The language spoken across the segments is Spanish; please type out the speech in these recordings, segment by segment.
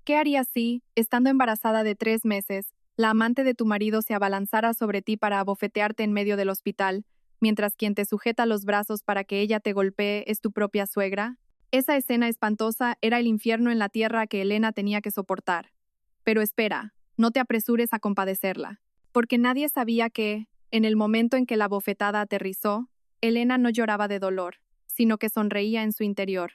¿Qué harías si, estando embarazada de 3 meses, la amante de tu marido se abalanzara sobre ti para abofetearte en medio del hospital, mientras quien te sujeta los brazos para que ella te golpee es tu propia suegra? Esa escena espantosa era el infierno en la tierra que Elena tenía que soportar. Pero espera, no te apresures a compadecerla, porque nadie sabía que, en el momento en que la bofetada aterrizó, Elena no lloraba de dolor, sino que sonreía en su interior.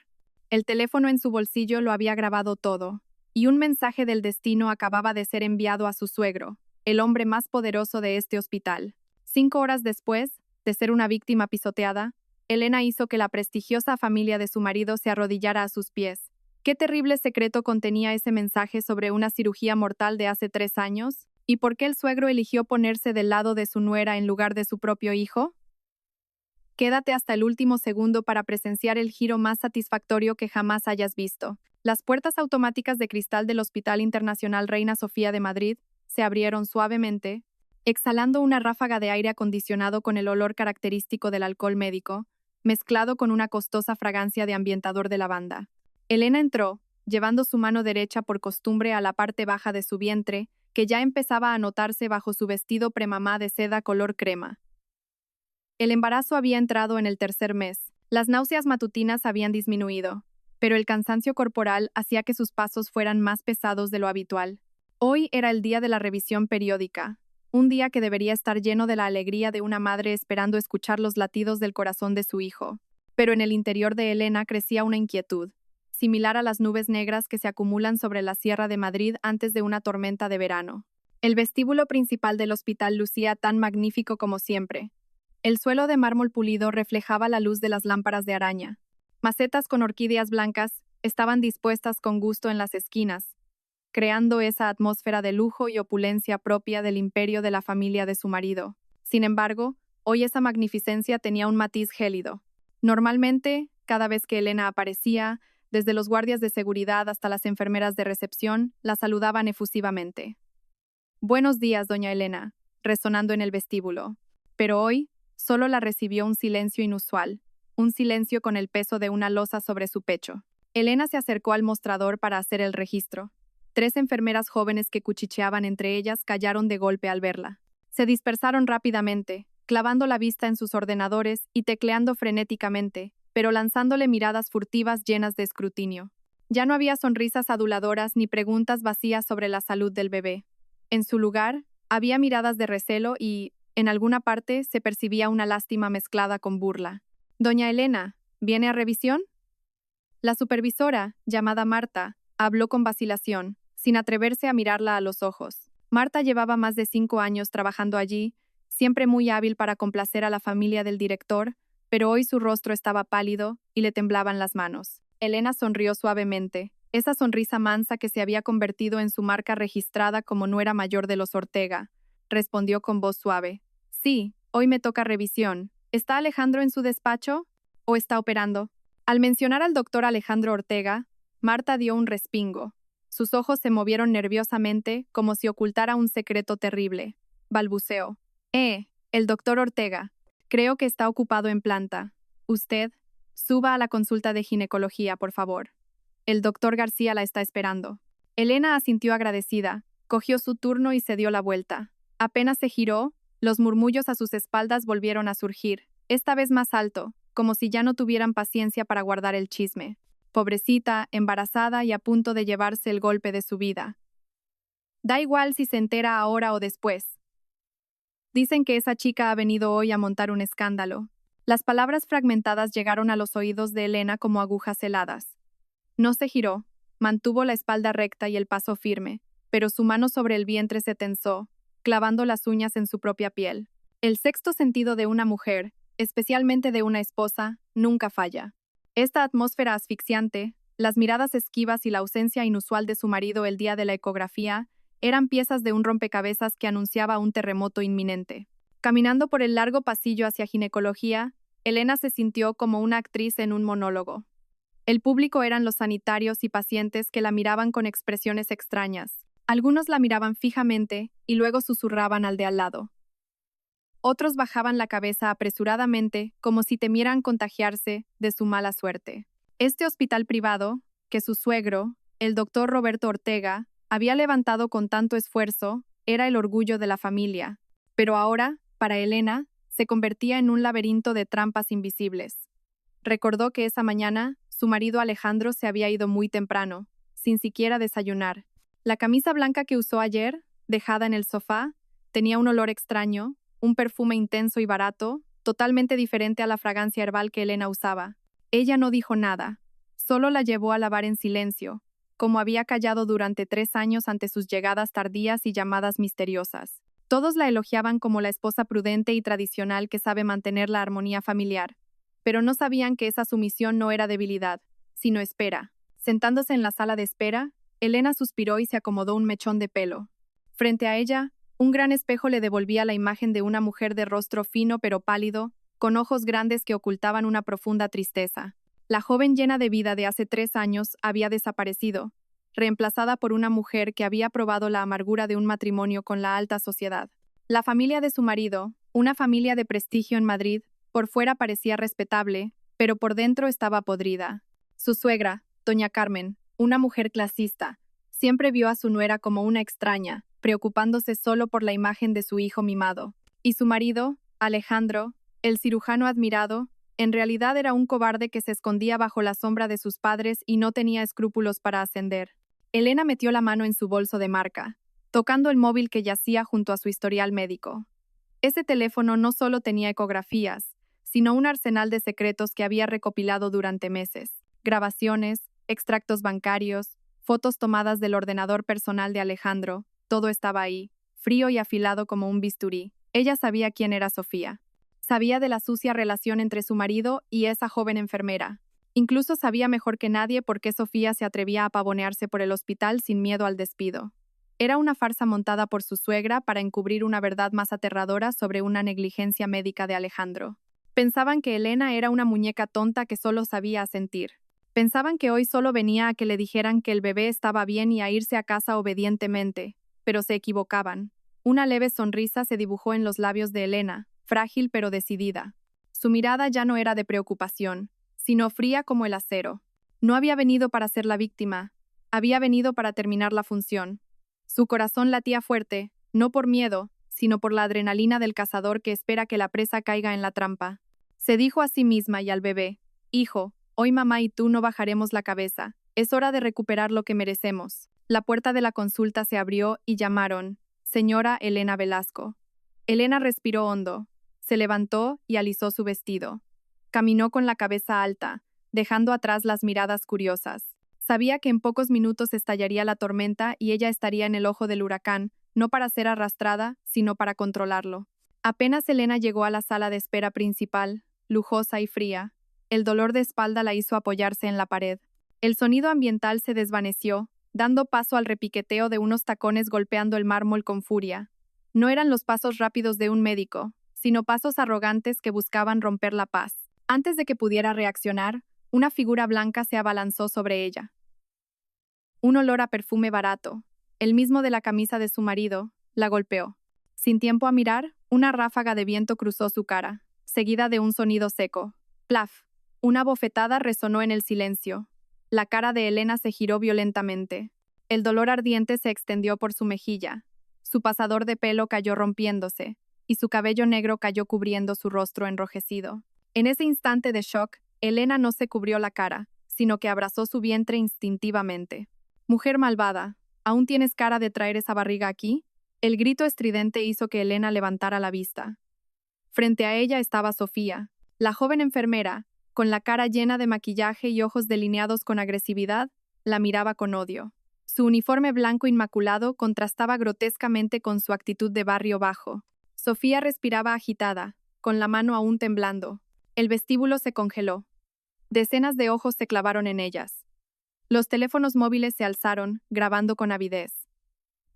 El teléfono en su bolsillo lo había grabado todo, y un mensaje del destino acababa de ser enviado a su suegro, el hombre más poderoso de este hospital. 5 horas después, de ser una víctima pisoteada, Elena hizo que la prestigiosa familia de su marido se arrodillara a sus pies. ¿Qué terrible secreto contenía ese mensaje sobre una cirugía mortal de hace 3 años? ¿Y por qué el suegro eligió ponerse del lado de su nuera en lugar de su propio hijo? Quédate hasta el último segundo para presenciar el giro más satisfactorio que jamás hayas visto. Las puertas automáticas de cristal del Hospital Internacional Reina Sofía de Madrid se abrieron suavemente, exhalando una ráfaga de aire acondicionado con el olor característico del alcohol médico, mezclado con una costosa fragancia de ambientador de lavanda. Elena entró, llevando su mano derecha por costumbre a la parte baja de su vientre, que ya empezaba a notarse bajo su vestido premamá de seda color crema. El embarazo había entrado en el tercer mes. Las náuseas matutinas habían disminuido, pero el cansancio corporal hacía que sus pasos fueran más pesados de lo habitual. Hoy era el día de la revisión periódica, un día que debería estar lleno de la alegría de una madre esperando escuchar los latidos del corazón de su hijo. Pero en el interior de Elena crecía una inquietud, similar a las nubes negras que se acumulan sobre la Sierra de Madrid antes de una tormenta de verano. El vestíbulo principal del hospital lucía tan magnífico como siempre. El suelo de mármol pulido reflejaba la luz de las lámparas de araña. Macetas con orquídeas blancas estaban dispuestas con gusto en las esquinas, creando esa atmósfera de lujo y opulencia propia del imperio de la familia de su marido. Sin embargo, hoy esa magnificencia tenía un matiz gélido. Normalmente, cada vez que Elena aparecía, desde los guardias de seguridad hasta las enfermeras de recepción, la saludaban efusivamente. «Buenos días, doña Elena», resonando en el vestíbulo. Pero hoy, solo la recibió un silencio inusual, un silencio con el peso de una losa sobre su pecho. Elena se acercó al mostrador para hacer el registro. 3 enfermeras jóvenes que cuchicheaban entre ellas callaron de golpe al verla. Se dispersaron rápidamente, clavando la vista en sus ordenadores y tecleando frenéticamente, pero lanzándole miradas furtivas llenas de escrutinio. Ya no había sonrisas aduladoras ni preguntas vacías sobre la salud del bebé. En su lugar, había miradas de recelo y, en alguna parte, se percibía una lástima mezclada con burla. «Doña Elena, ¿viene a revisión?». La supervisora, llamada Marta, habló con vacilación, sin atreverse a mirarla a los ojos. Marta llevaba más de 5 años trabajando allí, siempre muy hábil para complacer a la familia del director, pero hoy su rostro estaba pálido y le temblaban las manos. Elena sonrió suavemente, esa sonrisa mansa que se había convertido en su marca registrada como nuera mayor de los Ortega. Respondió con voz suave. «Sí, hoy me toca revisión. ¿Está Alejandro en su despacho? ¿O está operando?». Al mencionar al doctor Alejandro Ortega, Marta dio un respingo. Sus ojos se movieron nerviosamente, como si ocultara un secreto terrible. Balbuceó. El doctor Ortega. Creo que está ocupado en planta. Usted, suba a la consulta de ginecología, por favor. El doctor García la está esperando». Elena asintió agradecida, cogió su turno y se dio la vuelta. Apenas se giró, los murmullos a sus espaldas volvieron a surgir, esta vez más alto, como si ya no tuvieran paciencia para guardar el chisme. Pobrecita, embarazada y a punto de llevarse el golpe de su vida. Da igual si se entera ahora o después. Dicen que esa chica ha venido hoy a montar un escándalo. Las palabras fragmentadas llegaron a los oídos de Elena como agujas heladas. No se giró, mantuvo la espalda recta y el paso firme, pero su mano sobre el vientre se tensó, clavando las uñas en su propia piel. El sexto sentido de una mujer, especialmente de una esposa, nunca falla. Esta atmósfera asfixiante, las miradas esquivas y la ausencia inusual de su marido el día de la ecografía, eran piezas de un rompecabezas que anunciaba un terremoto inminente. Caminando por el largo pasillo hacia ginecología, Elena se sintió como una actriz en un monólogo. El público eran los sanitarios y pacientes que la miraban con expresiones extrañas. Algunos la miraban fijamente y luego susurraban al de al lado. Otros bajaban la cabeza apresuradamente, como si temieran contagiarse de su mala suerte. Este hospital privado, que su suegro, El doctor Roberto Ortega había levantado con tanto esfuerzo, era el orgullo de la familia. Pero ahora, para Elena, se convertía en un laberinto de trampas invisibles. Recordó que esa mañana, su marido Alejandro se había ido muy temprano, sin siquiera desayunar. La camisa blanca que usó ayer, dejada en el sofá, tenía un olor extraño, un perfume intenso y barato, totalmente diferente a la fragancia herbal que Elena usaba. Ella no dijo nada, solo la llevó a lavar en silencio, como había callado durante 3 años ante sus llegadas tardías y llamadas misteriosas. Todos la elogiaban como la esposa prudente y tradicional que sabe mantener la armonía familiar, pero no sabían que esa sumisión no era debilidad, sino espera. Sentándose en la sala de espera, Elena suspiró y se acomodó un mechón de pelo. Frente a ella, un gran espejo le devolvía la imagen de una mujer de rostro fino pero pálido, con ojos grandes que ocultaban una profunda tristeza. La joven llena de vida de hace 3 años había desaparecido, reemplazada por una mujer que había probado la amargura de un matrimonio con la alta sociedad. La familia de su marido, una familia de prestigio en Madrid, por fuera parecía respetable, pero por dentro estaba podrida. Su suegra, doña Carmen, una mujer clasista, siempre vio a su nuera como una extraña, preocupándose solo por la imagen de su hijo mimado. Y su marido, Alejandro, el cirujano admirado, en realidad era un cobarde que se escondía bajo la sombra de sus padres y no tenía escrúpulos para ascender. Elena metió la mano en su bolso de marca, tocando el móvil que yacía junto a su historial médico. Ese teléfono no solo tenía ecografías, sino un arsenal de secretos que había recopilado durante meses. Grabaciones, extractos bancarios, fotos tomadas del ordenador personal de Alejandro, todo estaba ahí, frío y afilado como un bisturí. Ella sabía quién era Sofía. Sabía de la sucia relación entre su marido y esa joven enfermera. Incluso sabía mejor que nadie por qué Sofía se atrevía a pavonearse por el hospital sin miedo al despido. Era una farsa montada por su suegra para encubrir una verdad más aterradora sobre una negligencia médica de Alejandro. Pensaban que Elena era una muñeca tonta que solo sabía sentir. Pensaban que hoy solo venía a que le dijeran que el bebé estaba bien y a irse a casa obedientemente, pero se equivocaban. Una leve sonrisa se dibujó en los labios de Elena, frágil pero decidida. Su mirada ya no era de preocupación, sino fría como el acero. No había venido para ser la víctima, había venido para terminar la función. Su corazón latía fuerte, no por miedo, sino por la adrenalina del cazador que espera que la presa caiga en la trampa. Se dijo a sí misma y al bebé: «Hijo, hoy mamá y tú no bajaremos la cabeza. Es hora de recuperar lo que merecemos». La puerta de la consulta se abrió y llamaron: «Señora Elena Velasco». Elena respiró hondo, se levantó y alisó su vestido. Caminó con la cabeza alta, dejando atrás las miradas curiosas. Sabía que en pocos minutos estallaría la tormenta y ella estaría en el ojo del huracán, no para ser arrastrada, sino para controlarlo. Apenas Elena llegó a la sala de espera principal, lujosa y fría, el dolor de espalda la hizo apoyarse en la pared. El sonido ambiental se desvaneció, dando paso al repiqueteo de unos tacones golpeando el mármol con furia. No eran los pasos rápidos de un médico, sino pasos arrogantes que buscaban romper la paz. Antes de que pudiera reaccionar, una figura blanca se abalanzó sobre ella. Un olor a perfume barato, el mismo de la camisa de su marido, la golpeó. Sin tiempo a mirar, una ráfaga de viento cruzó su cara, seguida de un sonido seco. Plaf. Una bofetada resonó en el silencio. La cara de Elena se giró violentamente. El dolor ardiente se extendió por su mejilla. Su pasador de pelo cayó rompiéndose, y su cabello negro cayó cubriendo su rostro enrojecido. En ese instante de shock, Elena no se cubrió la cara, sino que abrazó su vientre instintivamente. «Mujer malvada, ¿aún tienes cara de traer esa barriga aquí?» El grito estridente hizo que Elena levantara la vista. Frente a ella estaba Sofía, la joven enfermera, con la cara llena de maquillaje y ojos delineados con agresividad, la miraba con odio. Su uniforme blanco inmaculado contrastaba grotescamente con su actitud de barrio bajo. Sofía respiraba agitada, con la mano aún temblando. El vestíbulo se congeló. Decenas de ojos se clavaron en ellas. Los teléfonos móviles se alzaron, grabando con avidez.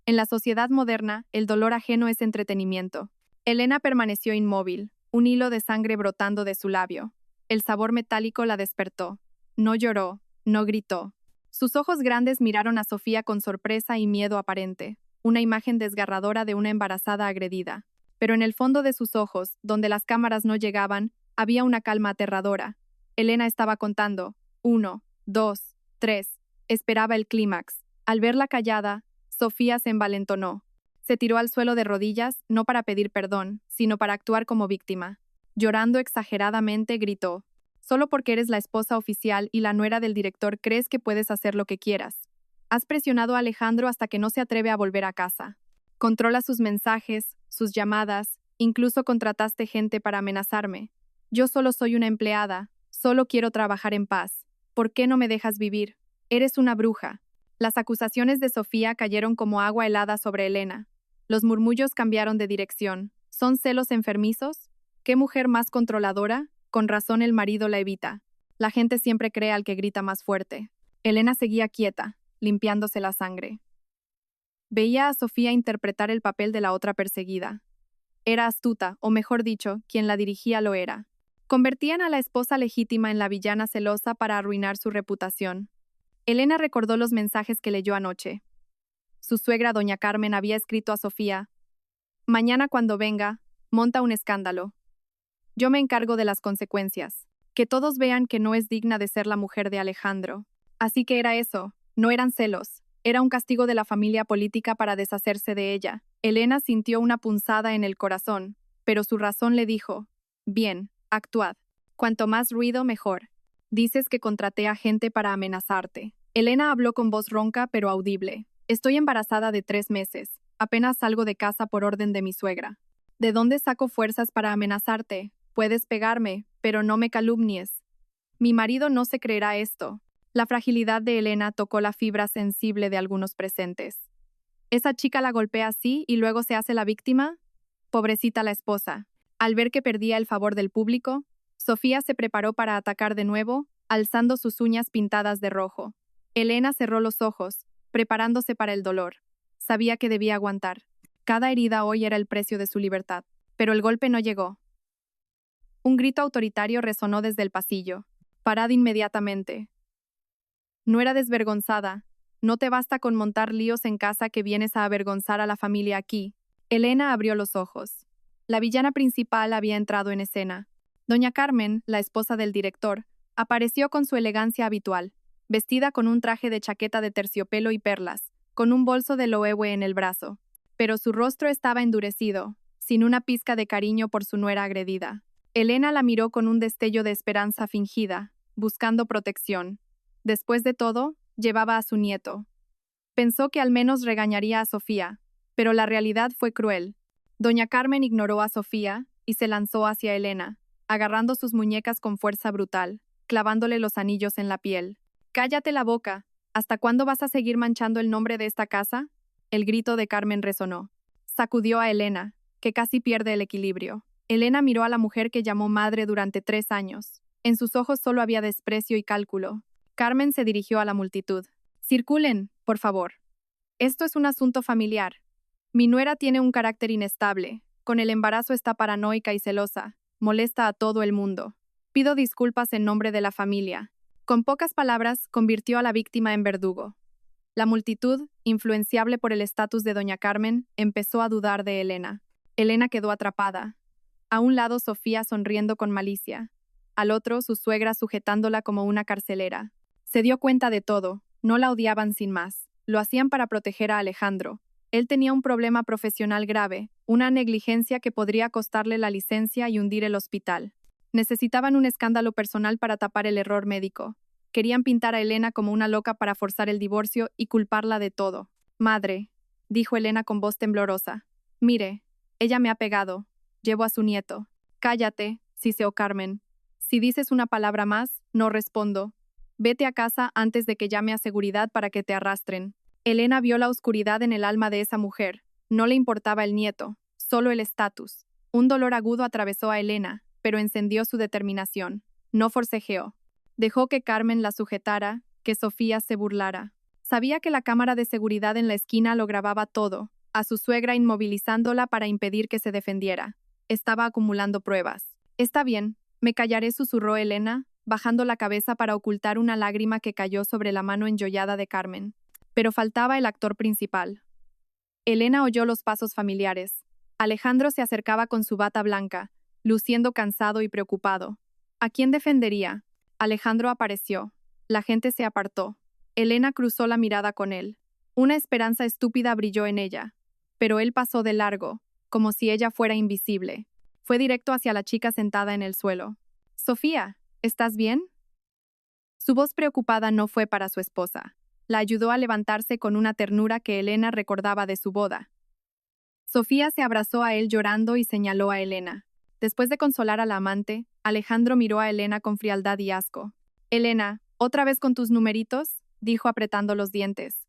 En la sociedad moderna, el dolor ajeno es entretenimiento. Elena permaneció inmóvil, un hilo de sangre brotando de su labio. El sabor metálico la despertó. No lloró, no gritó. Sus ojos grandes miraron a Sofía con sorpresa y miedo aparente, una imagen desgarradora de una embarazada agredida. Pero en el fondo de sus ojos, donde las cámaras no llegaban, había una calma aterradora. Elena estaba contando: 1, 2, 3. Esperaba el clímax. Al verla callada, Sofía se envalentonó. Se tiró al suelo de rodillas, no para pedir perdón, sino para actuar como víctima. Llorando exageradamente, gritó: «Solo porque eres la esposa oficial y la nuera del director crees que puedes hacer lo que quieras. Has presionado a Alejandro hasta que no se atreve a volver a casa. Controla sus mensajes, sus llamadas, incluso contrataste gente para amenazarme. Yo solo soy una empleada, solo quiero trabajar en paz. ¿Por qué no me dejas vivir? Eres una bruja». Las acusaciones de Sofía cayeron como agua helada sobre Elena. Los murmullos cambiaron de dirección. ¿Son celos enfermizos? ¿Qué mujer más controladora? Con razón el marido la evita. La gente siempre cree al que grita más fuerte. Elena seguía quieta, limpiándose la sangre. Veía a Sofía interpretar el papel de la otra perseguida. Era astuta, o mejor dicho, quien la dirigía lo era. Convertían a la esposa legítima en la villana celosa para arruinar su reputación. Elena recordó los mensajes que leyó anoche. Su suegra, doña Carmen, había escrito a Sofía: «Mañana cuando venga, monta un escándalo. Yo me encargo de las consecuencias. Que todos vean que no es digna de ser la mujer de Alejandro». Así que era eso, no eran celos. Era un castigo de la familia política para deshacerse de ella. Elena sintió una punzada en el corazón, pero su razón le dijo: «Bien, actuad. Cuanto más ruido, mejor. Dices que contraté a gente para amenazarte». Elena habló con voz ronca pero audible. «Estoy embarazada de 3 meses. Apenas salgo de casa por orden de mi suegra. ¿De dónde saco fuerzas para amenazarte? Puedes pegarme, pero no me calumnies. Mi marido no se creerá esto». La fragilidad de Elena tocó la fibra sensible de algunos presentes. ¿Esa chica la golpea así y luego se hace la víctima? Pobrecita la esposa. Al ver que perdía el favor del público, Sofía se preparó para atacar de nuevo, alzando sus uñas pintadas de rojo. Elena cerró los ojos, preparándose para el dolor. Sabía que debía aguantar. Cada herida hoy era el precio de su libertad. Pero el golpe no llegó. Un grito autoritario resonó desde el pasillo. «Parad inmediatamente». No era desvergonzada. No te basta con montar líos en casa que vienes a avergonzar a la familia aquí. Elena abrió los ojos. La villana principal había entrado en escena. Doña Carmen, la esposa del director, apareció con su elegancia habitual, vestida con un traje de chaqueta de terciopelo y perlas, con un bolso de loewe en el brazo. Pero su rostro estaba endurecido, sin una pizca de cariño por su nuera agredida. Elena la miró con un destello de esperanza fingida, buscando protección. Después de todo, llevaba a su nieto. Pensó que al menos regañaría a Sofía, pero la realidad fue cruel. Doña Carmen ignoró a Sofía y se lanzó hacia Elena, agarrando sus muñecas con fuerza brutal, clavándole los anillos en la piel. «Cállate la boca. ¿Hasta cuándo vas a seguir manchando el nombre de esta casa?». El grito de Carmen resonó. Sacudió a Elena, que casi pierde el equilibrio. Elena miró a la mujer que llamó madre durante 3 años. En sus ojos solo había desprecio y cálculo. Carmen se dirigió a la multitud. «Circulen, por favor. Esto es un asunto familiar. Mi nuera tiene un carácter inestable. Con el embarazo está paranoica y celosa. Molesta a todo el mundo. Pido disculpas en nombre de la familia». Con pocas palabras, convirtió a la víctima en verdugo. La multitud, influenciable por el estatus de doña Carmen, empezó a dudar de Elena. Elena quedó atrapada. A un lado Sofía sonriendo con malicia. Al otro su suegra sujetándola como una carcelera. Se dio cuenta de todo. No la odiaban sin más. Lo hacían para proteger a Alejandro. Él tenía un problema profesional grave, una negligencia que podría costarle la licencia y hundir el hospital. Necesitaban un escándalo personal para tapar el error médico. Querían pintar a Elena como una loca para forzar el divorcio y culparla de todo. «Madre», dijo Elena con voz temblorosa. «Mire, ella me ha pegado. Llevo a su nieto». «Cállate», siseó Carmen. «Si dices una palabra más, no respondo. Vete a casa antes de que llame a seguridad para que te arrastren». Elena vio la oscuridad en el alma de esa mujer. No le importaba el nieto, solo el estatus. Un dolor agudo atravesó a Elena, pero encendió su determinación. No forcejeó. Dejó que Carmen la sujetara, que Sofía se burlara. Sabía que la cámara de seguridad en la esquina lo grababa todo, a su suegra inmovilizándola para impedir que se defendiera. Estaba acumulando pruebas. «Está bien, me callaré», susurró Elena, bajando la cabeza para ocultar una lágrima que cayó sobre la mano enjollada de Carmen. Pero faltaba el actor principal. Elena oyó los pasos familiares. Alejandro se acercaba con su bata blanca, luciendo cansado y preocupado. ¿A quién defendería? Alejandro apareció. La gente se apartó. Elena cruzó la mirada con él. Una esperanza estúpida brilló en ella. Pero él pasó de largo, como si ella fuera invisible. Fue directo hacia la chica sentada en el suelo. «Sofía, ¿estás bien?» Su voz preocupada no fue para su esposa. La ayudó a levantarse con una ternura que Elena recordaba de su boda. Sofía se abrazó a él llorando y señaló a Elena. Después de consolar a la amante, Alejandro miró a Elena con frialdad y asco. «Elena, ¿otra vez con tus numeritos?», dijo apretando los dientes.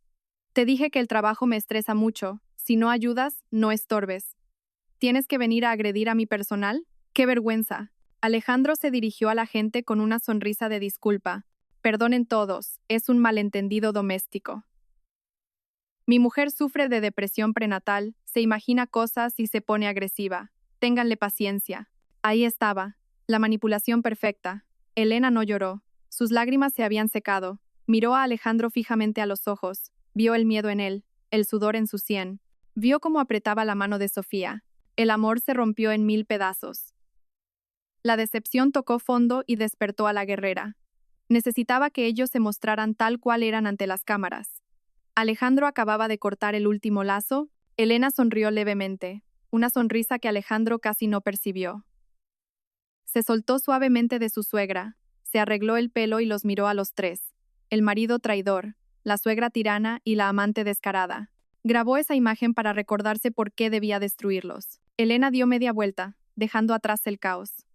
«Te dije que el trabajo me estresa mucho. Si no ayudas, no estorbes. ¿Tienes que venir a agredir a mi personal? ¡Qué vergüenza!». Alejandro se dirigió a la gente con una sonrisa de disculpa. «Perdonen todos, es un malentendido doméstico. Mi mujer sufre de depresión prenatal, se imagina cosas y se pone agresiva. Ténganle paciencia». Ahí estaba, la manipulación perfecta. Elena no lloró. Sus lágrimas se habían secado. Miró a Alejandro fijamente a los ojos. Vio el miedo en él, el sudor en su sien. Vio cómo apretaba la mano de Sofía. El amor se rompió en 1000 pedazos. La decepción tocó fondo y despertó a la guerrera. Necesitaba que ellos se mostraran tal cual eran ante las cámaras. Alejandro acababa de cortar el último lazo. Elena sonrió levemente, una sonrisa que Alejandro casi no percibió. Se soltó suavemente de su suegra, se arregló el pelo y los miró a los tres. El marido traidor, la suegra tirana y la amante descarada. Grabó esa imagen para recordarse por qué debía destruirlos. Elena dio media vuelta, dejando atrás el caos.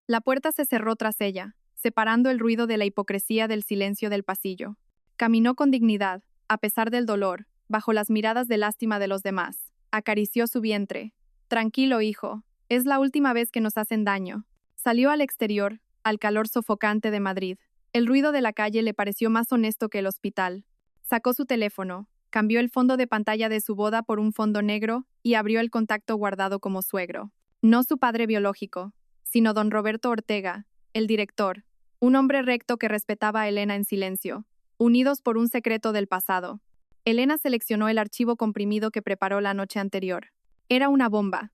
La puerta se cerró tras ella, separando el ruido de la hipocresía del silencio del pasillo. Caminó con dignidad, a pesar del dolor, bajo las miradas de lástima de los demás. Acarició su vientre. «Tranquilo, hijo, es la última vez que nos hacen daño». Salió al exterior, al calor sofocante de Madrid. El ruido de la calle le pareció más honesto que el hospital. Sacó su teléfono, cambió el fondo de pantalla de su boda por un fondo negro y abrió el contacto guardado como suegro. No su padre biológico, sino don Roberto Ortega, el director, un hombre recto que respetaba a Elena en silencio, unidos por un secreto del pasado. Elena seleccionó el archivo comprimido que preparó la noche anterior. Era una bomba.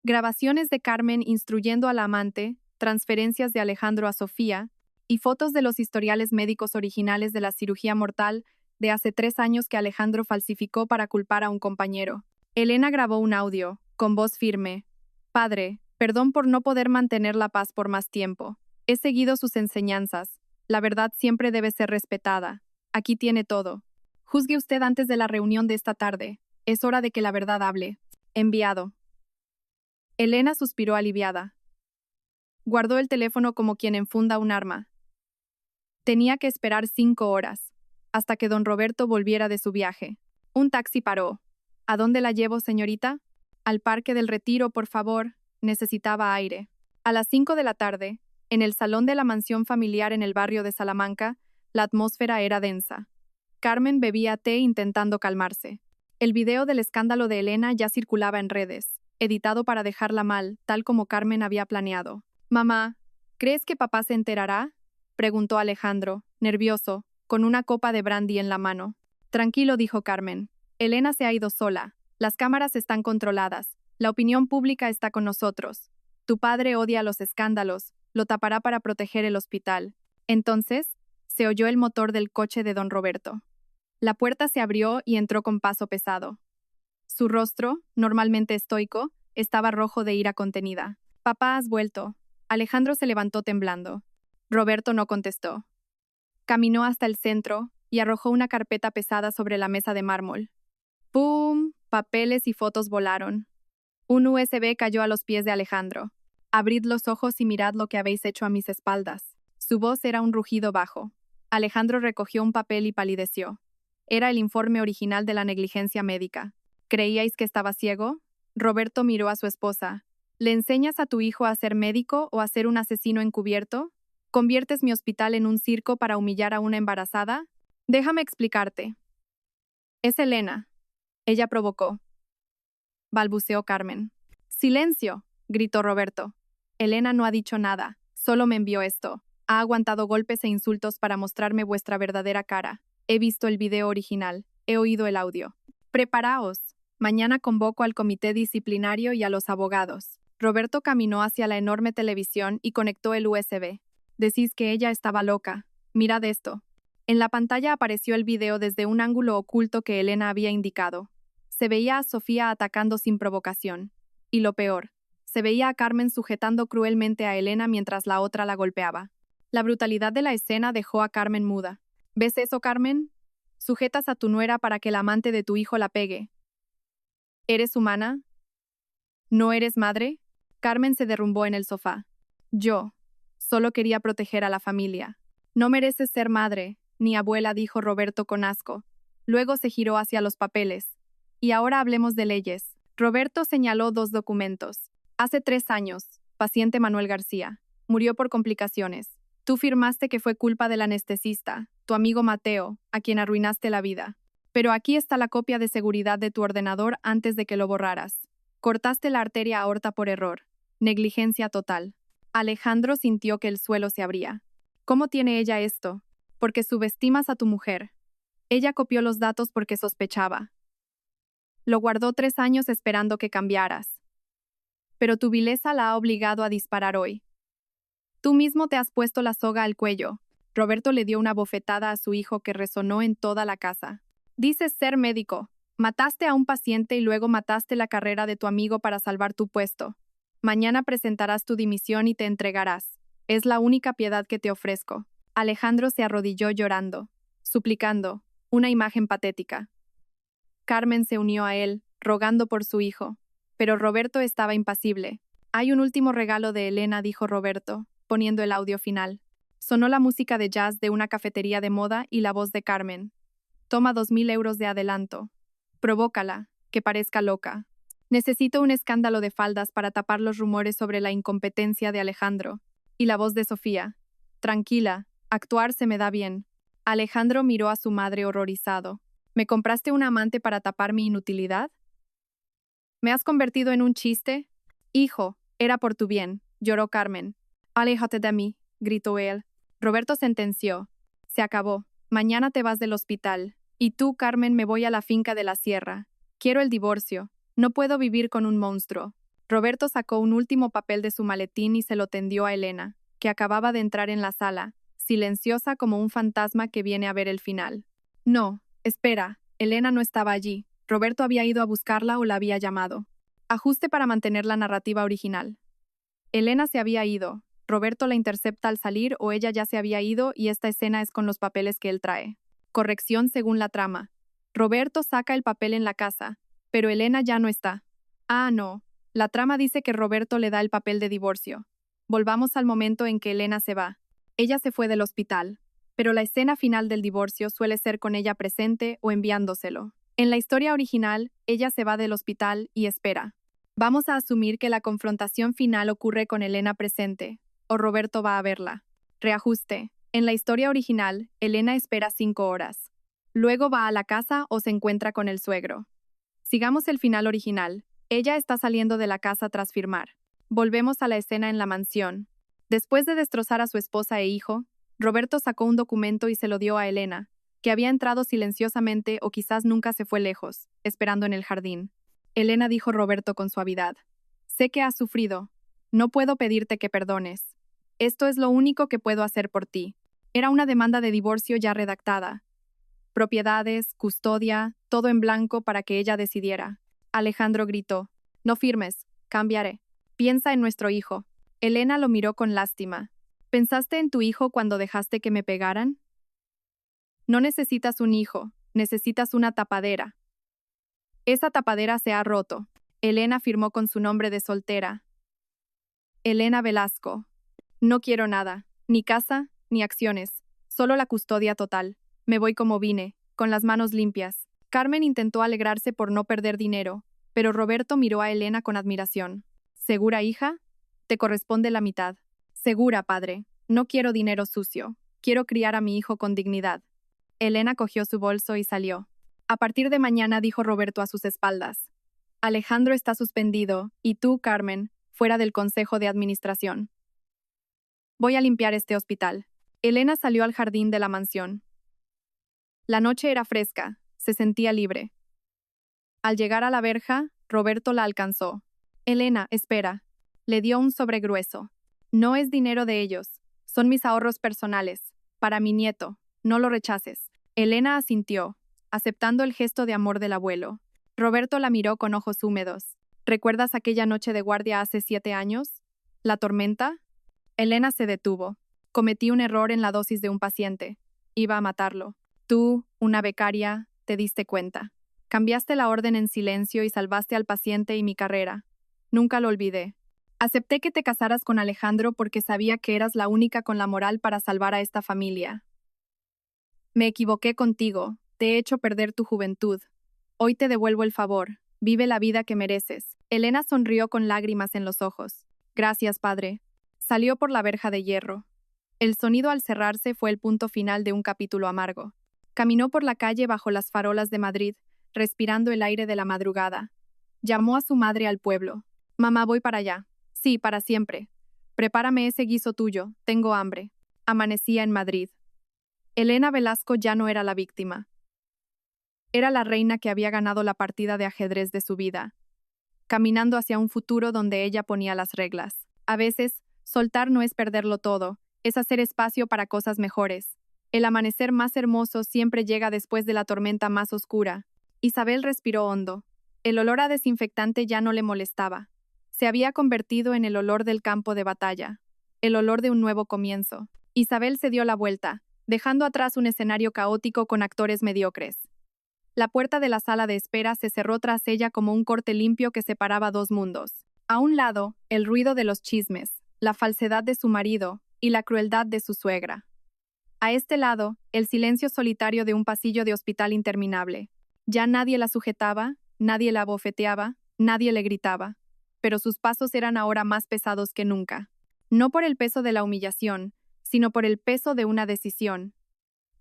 Grabaciones de Carmen instruyendo a la amante, transferencias de Alejandro a Sofía, y fotos de los historiales médicos originales de la cirugía mortal de hace 3 años que Alejandro falsificó para culpar a un compañero. Elena grabó un audio, con voz firme. «Padre, perdón por no poder mantener la paz por más tiempo. He seguido sus enseñanzas. La verdad siempre debe ser respetada. Aquí tiene todo. Juzgue usted antes de la reunión de esta tarde. Es hora de que la verdad hable. Enviado». Elena suspiró aliviada. Guardó el teléfono como quien enfunda un arma. Tenía que esperar 5 horas, hasta que don Roberto volviera de su viaje. Un taxi paró. «¿A dónde la llevo, señorita?» «Al Parque del Retiro, por favor. Necesitaba aire». A las 5 de la tarde, en el salón de la mansión familiar en el barrio de Salamanca, la atmósfera era densa. Carmen bebía té intentando calmarse. El video del escándalo de Elena ya circulaba en redes, editado para dejarla mal, tal como Carmen había planeado. «Mamá, ¿crees que papá se enterará?», preguntó Alejandro, nervioso, con una copa de brandy en la mano. «Tranquilo», dijo Carmen. «Elena se ha ido sola. Las cámaras están controladas. La opinión pública está con nosotros. Tu padre odia los escándalos. Lo tapará para proteger el hospital». Entonces, se oyó el motor del coche de don Roberto. La puerta se abrió y entró con paso pesado. Su rostro, normalmente estoico, estaba rojo de ira contenida. «Papá, has vuelto». Alejandro se levantó temblando. Roberto no contestó. Caminó hasta el centro y arrojó una carpeta pesada sobre la mesa de mármol. ¡Pum! Papeles y fotos volaron. Un USB cayó a los pies de Alejandro. «Abrid los ojos y mirad lo que habéis hecho a mis espaldas». Su voz era un rugido bajo. Alejandro recogió un papel y palideció. Era el informe original de la negligencia médica. «¿Creíais que estaba ciego?». Roberto miró a su esposa. «¿Le enseñas a tu hijo a ser médico o a ser un asesino encubierto? ¿Conviertes mi hospital en un circo para humillar a una embarazada? Déjame explicarte». «Es Elena». Ella provocó. Balbuceó Carmen. «¡Silencio!», gritó Roberto. «Elena no ha dicho nada, solo me envió esto. Ha aguantado golpes e insultos para mostrarme vuestra verdadera cara. He visto el video original, he oído el audio. Preparaos. Mañana convoco al comité disciplinario y a los abogados». Roberto caminó hacia la enorme televisión y conectó el USB. «Decís que ella estaba loca. Mirad esto». En la pantalla apareció el video desde un ángulo oculto que Elena había indicado. Se veía a Sofía atacando sin provocación. Y lo peor, se veía a Carmen sujetando cruelmente a Elena mientras la otra la golpeaba. La brutalidad de la escena dejó a Carmen muda. ¿Ves eso, Carmen? Sujetas a tu nuera para que el amante de tu hijo la pegue. ¿Eres humana? ¿No eres madre? Carmen se derrumbó en el sofá. Yo solo quería proteger a la familia. No mereces ser madre, ni abuela, dijo Roberto con asco. Luego se giró hacia los papeles. Y ahora hablemos de leyes. Roberto señaló 2 documentos. Hace 3 años, paciente Manuel García. Murió por complicaciones. Tú firmaste que fue culpa del anestesista, tu amigo Mateo, a quien arruinaste la vida. Pero aquí está la copia de seguridad de tu ordenador antes de que lo borraras. Cortaste la arteria aorta por error. Negligencia total. Alejandro sintió que el suelo se abría. ¿Cómo tiene ella esto? Porque subestimas a tu mujer. Ella copió los datos porque sospechaba. Lo guardó 3 años esperando que cambiaras. Pero tu vileza la ha obligado a disparar hoy. Tú mismo te has puesto la soga al cuello. Roberto le dio una bofetada a su hijo que resonó en toda la casa. Dices ser médico. Mataste a un paciente y luego mataste la carrera de tu amigo para salvar tu puesto. Mañana presentarás tu dimisión y te entregarás. Es la única piedad que te ofrezco. Alejandro se arrodilló llorando, suplicando, una imagen patética. Carmen se unió a él, rogando por su hijo. Pero Roberto estaba impasible. Hay un último regalo de Elena, dijo Roberto, poniendo el audio final. Sonó la música de jazz de una cafetería de moda y la voz de Carmen. Toma 2.000 euros de adelanto. Provócala, que parezca loca. Necesito un escándalo de faldas para tapar los rumores sobre la incompetencia de Alejandro. Y la voz de Sofía. Tranquila, actuar se me da bien. Alejandro miró a su madre horrorizado. ¿Me compraste un amante para tapar mi inutilidad? ¿Me has convertido en un chiste? Hijo, era por tu bien, lloró Carmen. Aléjate de mí, gritó él. Roberto sentenció. Se acabó. Mañana te vas del hospital. Y tú, Carmen, me voy a la finca de la sierra. Quiero el divorcio. No puedo vivir con un monstruo. Roberto sacó un último papel de su maletín y se lo tendió a Elena, que acababa de entrar en la sala, silenciosa como un fantasma que viene a ver el final. No, espera, Elena no estaba allí. Roberto había ido a buscarla o la había llamado. Ajuste para mantener la narrativa original. Elena se había ido. Roberto la intercepta al salir o ella ya se había ido y esta escena es con los papeles que él trae. Corrección según la trama. Roberto saca el papel en la casa, pero Elena ya no está. Ah, no. La trama dice que Roberto le da el papel de divorcio. Volvamos al momento en que Elena se va. Ella se fue del hospital, pero la escena final del divorcio suele ser con ella presente o enviándoselo. En la historia original, ella se va del hospital y espera. Vamos a asumir que la confrontación final ocurre con Elena presente, o Roberto va a verla. Reajuste. En la historia original, Elena espera 5 horas. Luego va a la casa o se encuentra con el suegro. Sigamos el final original. Ella está saliendo de la casa tras firmar. Volvemos a la escena en la mansión. Después de destrozar a su esposa e hijo, Roberto sacó un documento y se lo dio a Elena, que había entrado silenciosamente o quizás nunca se fue lejos, esperando en el jardín. Elena, dijo Roberto con suavidad. Sé que has sufrido. No puedo pedirte que perdones. Esto es lo único que puedo hacer por ti. Era una demanda de divorcio ya redactada. Propiedades, custodia, todo en blanco para que ella decidiera. Alejandro gritó. No firmes, cambiaré. Piensa en nuestro hijo. Elena lo miró con lástima. ¿Pensaste en tu hijo cuando dejaste que me pegaran? No necesitas un hijo, necesitas una tapadera. Esa tapadera se ha roto. Elena firmó con su nombre de soltera. Elena Velasco. No quiero nada, ni casa, ni acciones, solo la custodia total. Me voy como vine, con las manos limpias. Carmen intentó alegrarse por no perder dinero, pero Roberto miró a Elena con admiración. ¿Segura, hija? Te corresponde la mitad. Segura, padre. No quiero dinero sucio. Quiero criar a mi hijo con dignidad. Elena cogió su bolso y salió. A partir de mañana, dijo Roberto a sus espaldas. Alejandro está suspendido, y tú, Carmen, fuera del consejo de administración. Voy a limpiar este hospital. Elena salió al jardín de la mansión. La noche era fresca, se sentía libre. Al llegar a la verja, Roberto la alcanzó. Elena, espera. Le dio un sobre grueso. No es dinero de ellos, son mis ahorros personales, para mi nieto. no lo rechaces. Elena asintió, aceptando el gesto de amor del abuelo. Roberto la miró con ojos húmedos. ¿Recuerdas aquella noche de guardia hace 7 años? ¿La tormenta? Elena se detuvo. Cometí un error en la dosis de un paciente. Iba a matarlo. Tú, una becaria, te diste cuenta. Cambiaste la orden en silencio y salvaste al paciente y mi carrera. Nunca lo olvidé. Acepté que te casaras con Alejandro porque sabía que eras la única con la moral para salvar a esta familia. Me equivoqué contigo, te he hecho perder tu juventud. Hoy te devuelvo el favor, vive la vida que mereces. Elena sonrió con lágrimas en los ojos. Gracias, padre. Salió por la verja de hierro. El sonido al cerrarse fue el punto final de un capítulo amargo. Caminó por la calle bajo las farolas de Madrid, respirando el aire de la madrugada. Llamó a su madre al pueblo. Mamá, voy para allá. Sí, para siempre. Prepárame ese guiso tuyo, tengo hambre. Amanecía en Madrid. Elena Velasco ya no era la víctima. Era la reina que había ganado la partida de ajedrez de su vida, caminando hacia un futuro donde ella ponía las reglas. A veces, soltar no es perderlo todo, es hacer espacio para cosas mejores. El amanecer más hermoso siempre llega después de la tormenta más oscura. Isabel respiró hondo. El olor a desinfectante ya no le molestaba. Se había convertido en el olor del campo de batalla, el olor de un nuevo comienzo. Isabel se dio la vuelta, dejando atrás un escenario caótico con actores mediocres. La puerta de la sala de espera se cerró tras ella como un corte limpio que separaba dos mundos. A un lado, el ruido de los chismes, la falsedad de su marido y la crueldad de su suegra. A este lado, el silencio solitario de un pasillo de hospital interminable. Ya nadie la sujetaba, nadie la abofeteaba, nadie le gritaba. Pero sus pasos eran ahora más pesados que nunca. No por el peso de la humillación, sino por el peso de una decisión.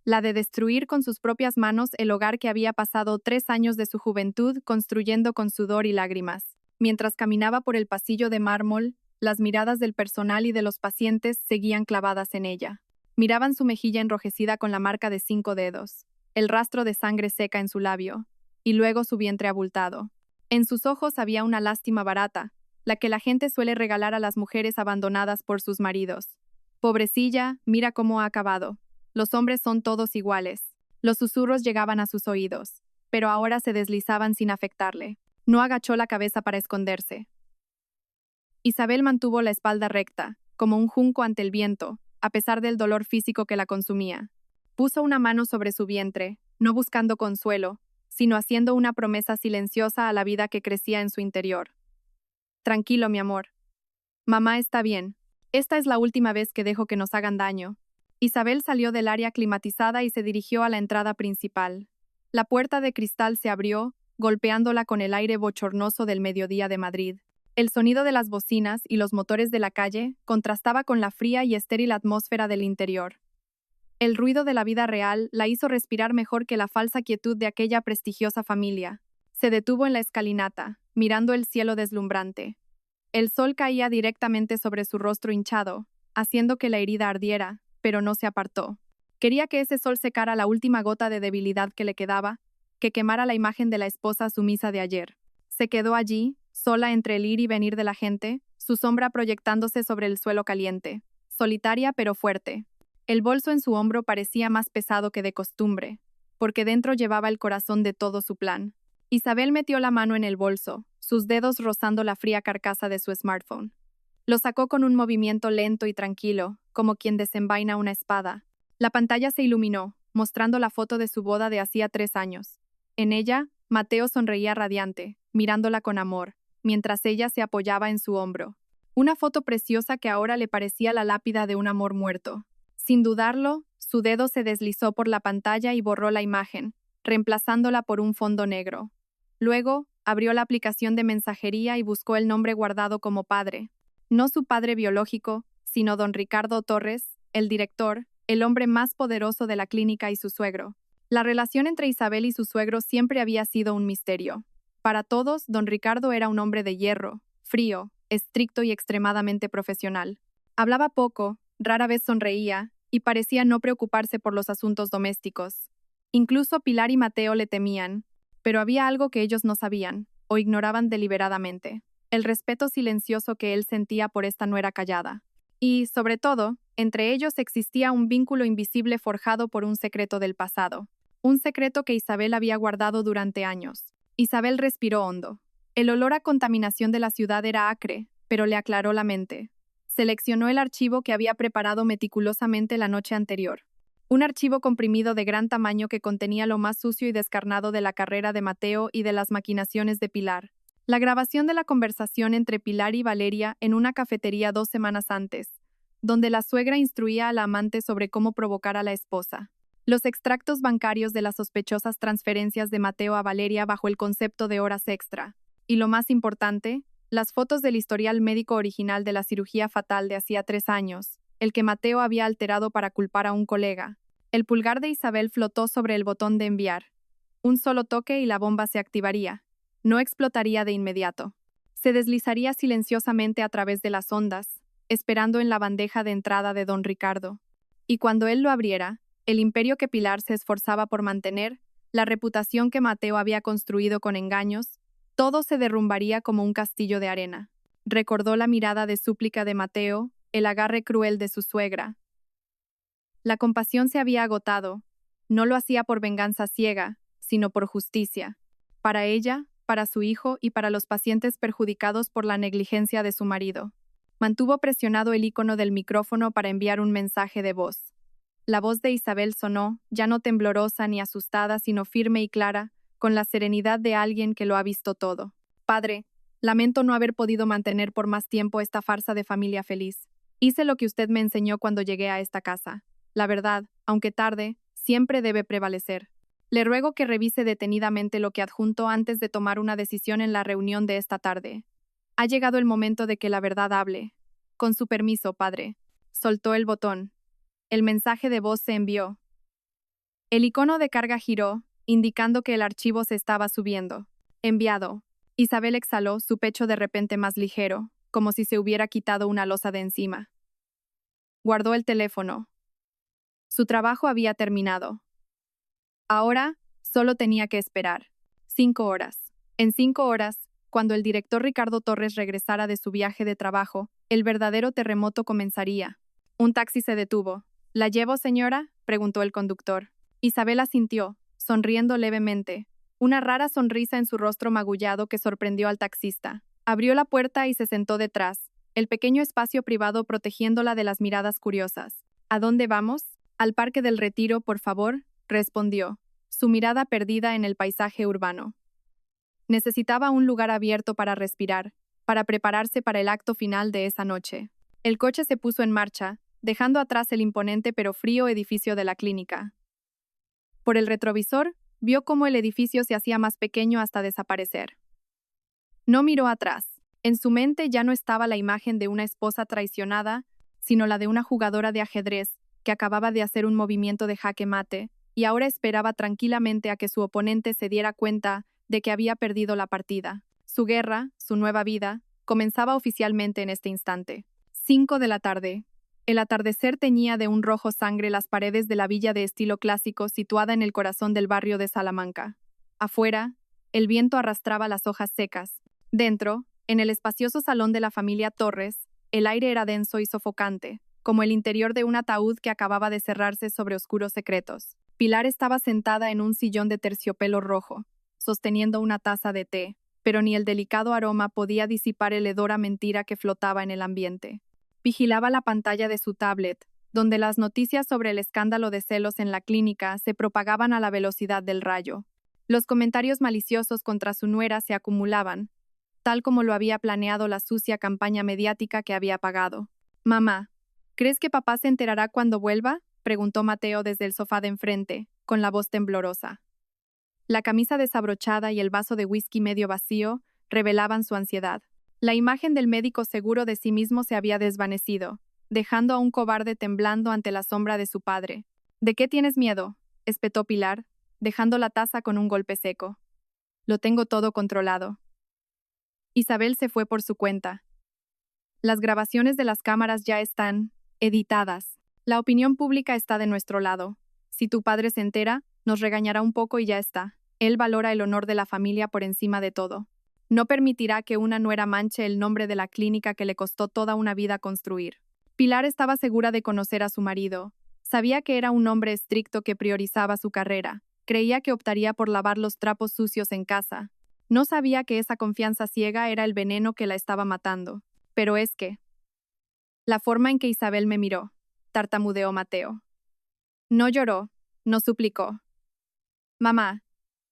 La de destruir con sus propias manos el hogar que había pasado 3 años de su juventud construyendo con sudor y lágrimas. Mientras caminaba por el pasillo de mármol, las miradas del personal y de los pacientes seguían clavadas en ella. Miraban su mejilla enrojecida con la marca de 5 dedos, el rastro de sangre seca en su labio, y luego su vientre abultado. En sus ojos había una lástima barata, la que la gente suele regalar a las mujeres abandonadas por sus maridos. Pobrecilla, mira cómo ha acabado. Los hombres son todos iguales. Los susurros llegaban a sus oídos, pero ahora se deslizaban sin afectarle. No agachó la cabeza para esconderse. Isabel mantuvo la espalda recta, como un junco ante el viento, a pesar del dolor físico que la consumía. Puso una mano sobre su vientre, no buscando consuelo, sino haciendo una promesa silenciosa a la vida que crecía en su interior. Tranquilo, mi amor. Mamá está bien. Esta es la última vez que dejo que nos hagan daño. Isabel salió del área climatizada y se dirigió a la entrada principal. La puerta de cristal se abrió, golpeándola con el aire bochornoso del mediodía de Madrid. El sonido de las bocinas y los motores de la calle contrastaba con la fría y estéril atmósfera del interior. El ruido de la vida real la hizo respirar mejor que la falsa quietud de aquella prestigiosa familia. Se detuvo en la escalinata, mirando el cielo deslumbrante. El sol caía directamente sobre su rostro hinchado, haciendo que la herida ardiera, pero no se apartó. Quería que ese sol secara la última gota de debilidad que le quedaba, que quemara la imagen de la esposa sumisa de ayer. Se quedó allí, sola entre el ir y venir de la gente, su sombra proyectándose sobre el suelo caliente, solitaria pero fuerte. El bolso en su hombro parecía más pesado que de costumbre, porque dentro llevaba el corazón de todo su plan. Isabel metió la mano en el bolso, sus dedos rozando la fría carcasa de su smartphone. Lo sacó con un movimiento lento y tranquilo, como quien desenvaina una espada. La pantalla se iluminó, mostrando la foto de su boda de hacía 3 años. En ella, Mateo sonreía radiante, mirándola con amor, mientras ella se apoyaba en su hombro. Una foto preciosa que ahora le parecía la lápida de un amor muerto. Sin dudarlo, su dedo se deslizó por la pantalla y borró la imagen, reemplazándola por un fondo negro. Luego, abrió la aplicación de mensajería y buscó el nombre guardado como padre. No su padre biológico, sino don Ricardo Torres, el director, el hombre más poderoso de la clínica y su suegro. La relación entre Isabel y su suegro siempre había sido un misterio. Para todos, don Ricardo era un hombre de hierro, frío, estricto y extremadamente profesional. Hablaba poco, rara vez sonreía, y parecía no preocuparse por los asuntos domésticos. Incluso Pilar y Mateo le temían, pero había algo que ellos no sabían, o ignoraban deliberadamente. El respeto silencioso que él sentía por esta nuera callada. Y, sobre todo, Entre ellos existía un vínculo invisible forjado por un secreto del pasado. Un secreto que Isabel había guardado durante años. Isabel respiró hondo. El olor a contaminación de la ciudad era acre, pero le aclaró la mente. Seleccionó el archivo que había preparado meticulosamente la noche anterior. Un archivo comprimido de gran tamaño que contenía lo más sucio y descarnado de la carrera de Mateo y de las maquinaciones de Pilar. La grabación de la conversación entre Pilar y Valeria en una cafetería 2 semanas antes, donde la suegra instruía a la amante sobre cómo provocar a la esposa. Los extractos bancarios de las sospechosas transferencias de Mateo a Valeria bajo el concepto de horas extra. Y lo más importante, las fotos del historial médico original de la cirugía fatal de hacía 3 años, el que Mateo había alterado para culpar a un colega. El pulgar de Isabel flotó sobre el botón de enviar. Un solo toque y la bomba se activaría. No explotaría de inmediato. Se deslizaría silenciosamente a través de las ondas, esperando en la bandeja de entrada de don Ricardo. Y cuando él lo abriera, el imperio que Pilar se esforzaba por mantener, la reputación que Mateo había construido con engaños, todo se derrumbaría como un castillo de arena. Recordó la mirada de súplica de Mateo, el agarre cruel de su suegra. La compasión se había agotado. No lo hacía por venganza ciega, sino por justicia. Para ella, para su hijo y para los pacientes perjudicados por la negligencia de su marido. Mantuvo presionado el icono del micrófono para enviar un mensaje de voz. La voz de Isabel sonó, ya no temblorosa ni asustada, sino firme y clara, con la serenidad de alguien que lo ha visto todo. Padre, lamento no haber podido mantener por más tiempo esta farsa de familia feliz. Hice lo que usted me enseñó cuando llegué a esta casa. La verdad, aunque tarde, siempre debe prevalecer. Le ruego que revise detenidamente lo que adjunto antes de tomar una decisión en la reunión de esta tarde. Ha llegado el momento de que la verdad hable. Con su permiso, padre. Soltó el botón. El mensaje de voz se envió. El icono de carga giró, indicando que el archivo se estaba subiendo. Enviado. Isabel exhaló, su pecho de repente más ligero, como si se hubiera quitado una losa de encima. Guardó el teléfono. Su trabajo había terminado. Ahora, solo tenía que esperar. 5 horas. En 5 horas, cuando el director Ricardo Torres regresara de su viaje de trabajo, el verdadero terremoto comenzaría. Un taxi se detuvo. ¿La llevo, señora?, preguntó el conductor. Isabel asintió, sonriendo levemente, una rara sonrisa en su rostro magullado que sorprendió al taxista. Abrió la puerta y se sentó detrás, el pequeño espacio privado protegiéndola de las miradas curiosas. ¿A dónde vamos? Al Parque del Retiro, por favor, respondió, su mirada perdida en el paisaje urbano. Necesitaba un lugar abierto para respirar, para prepararse para el acto final de esa noche. El coche se puso en marcha, dejando atrás el imponente pero frío edificio de la clínica. Por el retrovisor, vio cómo el edificio se hacía más pequeño hasta desaparecer. No miró atrás. En su mente ya no estaba la imagen de una esposa traicionada, sino la de una jugadora de ajedrez que acababa de hacer un movimiento de jaque mate y ahora esperaba tranquilamente a que su oponente se diera cuenta de que había perdido la partida. Su guerra, su nueva vida, comenzaba oficialmente en este instante. 5 de la tarde. El atardecer teñía de un rojo sangre las paredes de la villa de estilo clásico situada en el corazón del barrio de Salamanca. Afuera, el viento arrastraba las hojas secas. Dentro, en el espacioso salón de la familia Torres, el aire era denso y sofocante, como el interior de un ataúd que acababa de cerrarse sobre oscuros secretos. Pilar estaba sentada en un sillón de terciopelo rojo, sosteniendo una taza de té, pero ni el delicado aroma podía disipar el hedor a mentira que flotaba en el ambiente. Vigilaba la pantalla de su tablet, donde las noticias sobre el escándalo de celos en la clínica se propagaban a la velocidad del rayo. Los comentarios maliciosos contra su nuera se acumulaban, tal como lo había planeado la sucia campaña mediática que había pagado. «Mamá, ¿crees que papá se enterará cuando vuelva?», preguntó Mateo desde el sofá de enfrente, con la voz temblorosa. La camisa desabrochada y el vaso de whisky medio vacío revelaban su ansiedad. La imagen del médico seguro de sí mismo se había desvanecido, dejando a un cobarde temblando ante la sombra de su padre. «¿De qué tienes miedo?», espetó Pilar, dejando la taza con un golpe seco. «Lo tengo todo controlado». Isabel se fue por su cuenta. Las grabaciones de las cámaras ya están editadas. La opinión pública está de nuestro lado. Si tu padre se entera, nos regañará un poco y ya está. Él valora el honor de la familia por encima de todo. No permitirá que una nuera manche el nombre de la clínica que le costó toda una vida construir. Pilar estaba segura de conocer a su marido. Sabía que era un hombre estricto que priorizaba su carrera. Creía que optaría por lavar los trapos sucios en casa. No sabía que esa confianza ciega era el veneno que la estaba matando. Pero es que... La forma en que Isabel me miró, tartamudeó Mateo. No lloró, no suplicó. Mamá,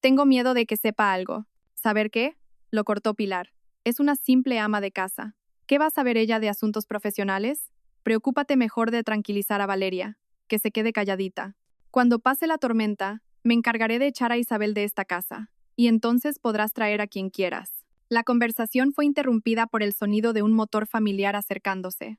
tengo miedo de que sepa algo. ¿Saber qué? Lo cortó Pilar. Es una simple ama de casa. ¿Qué va a saber ella de asuntos profesionales? Preocúpate mejor de tranquilizar a Valeria, que se quede calladita. Cuando pase la tormenta, me encargaré de echar a Isabel de esta casa, y entonces podrás traer a quien quieras. La conversación fue interrumpida por el sonido de un motor familiar acercándose.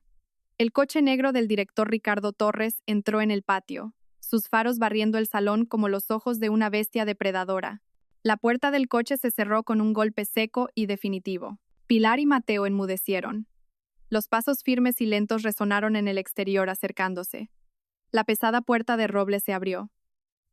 El coche negro del director Ricardo Torres entró en el patio, sus faros barriendo el salón como los ojos de una bestia depredadora. La puerta del coche se cerró con un golpe seco y definitivo. Pilar y Mateo enmudecieron. Los pasos firmes y lentos resonaron en el exterior acercándose. La pesada puerta de roble se abrió.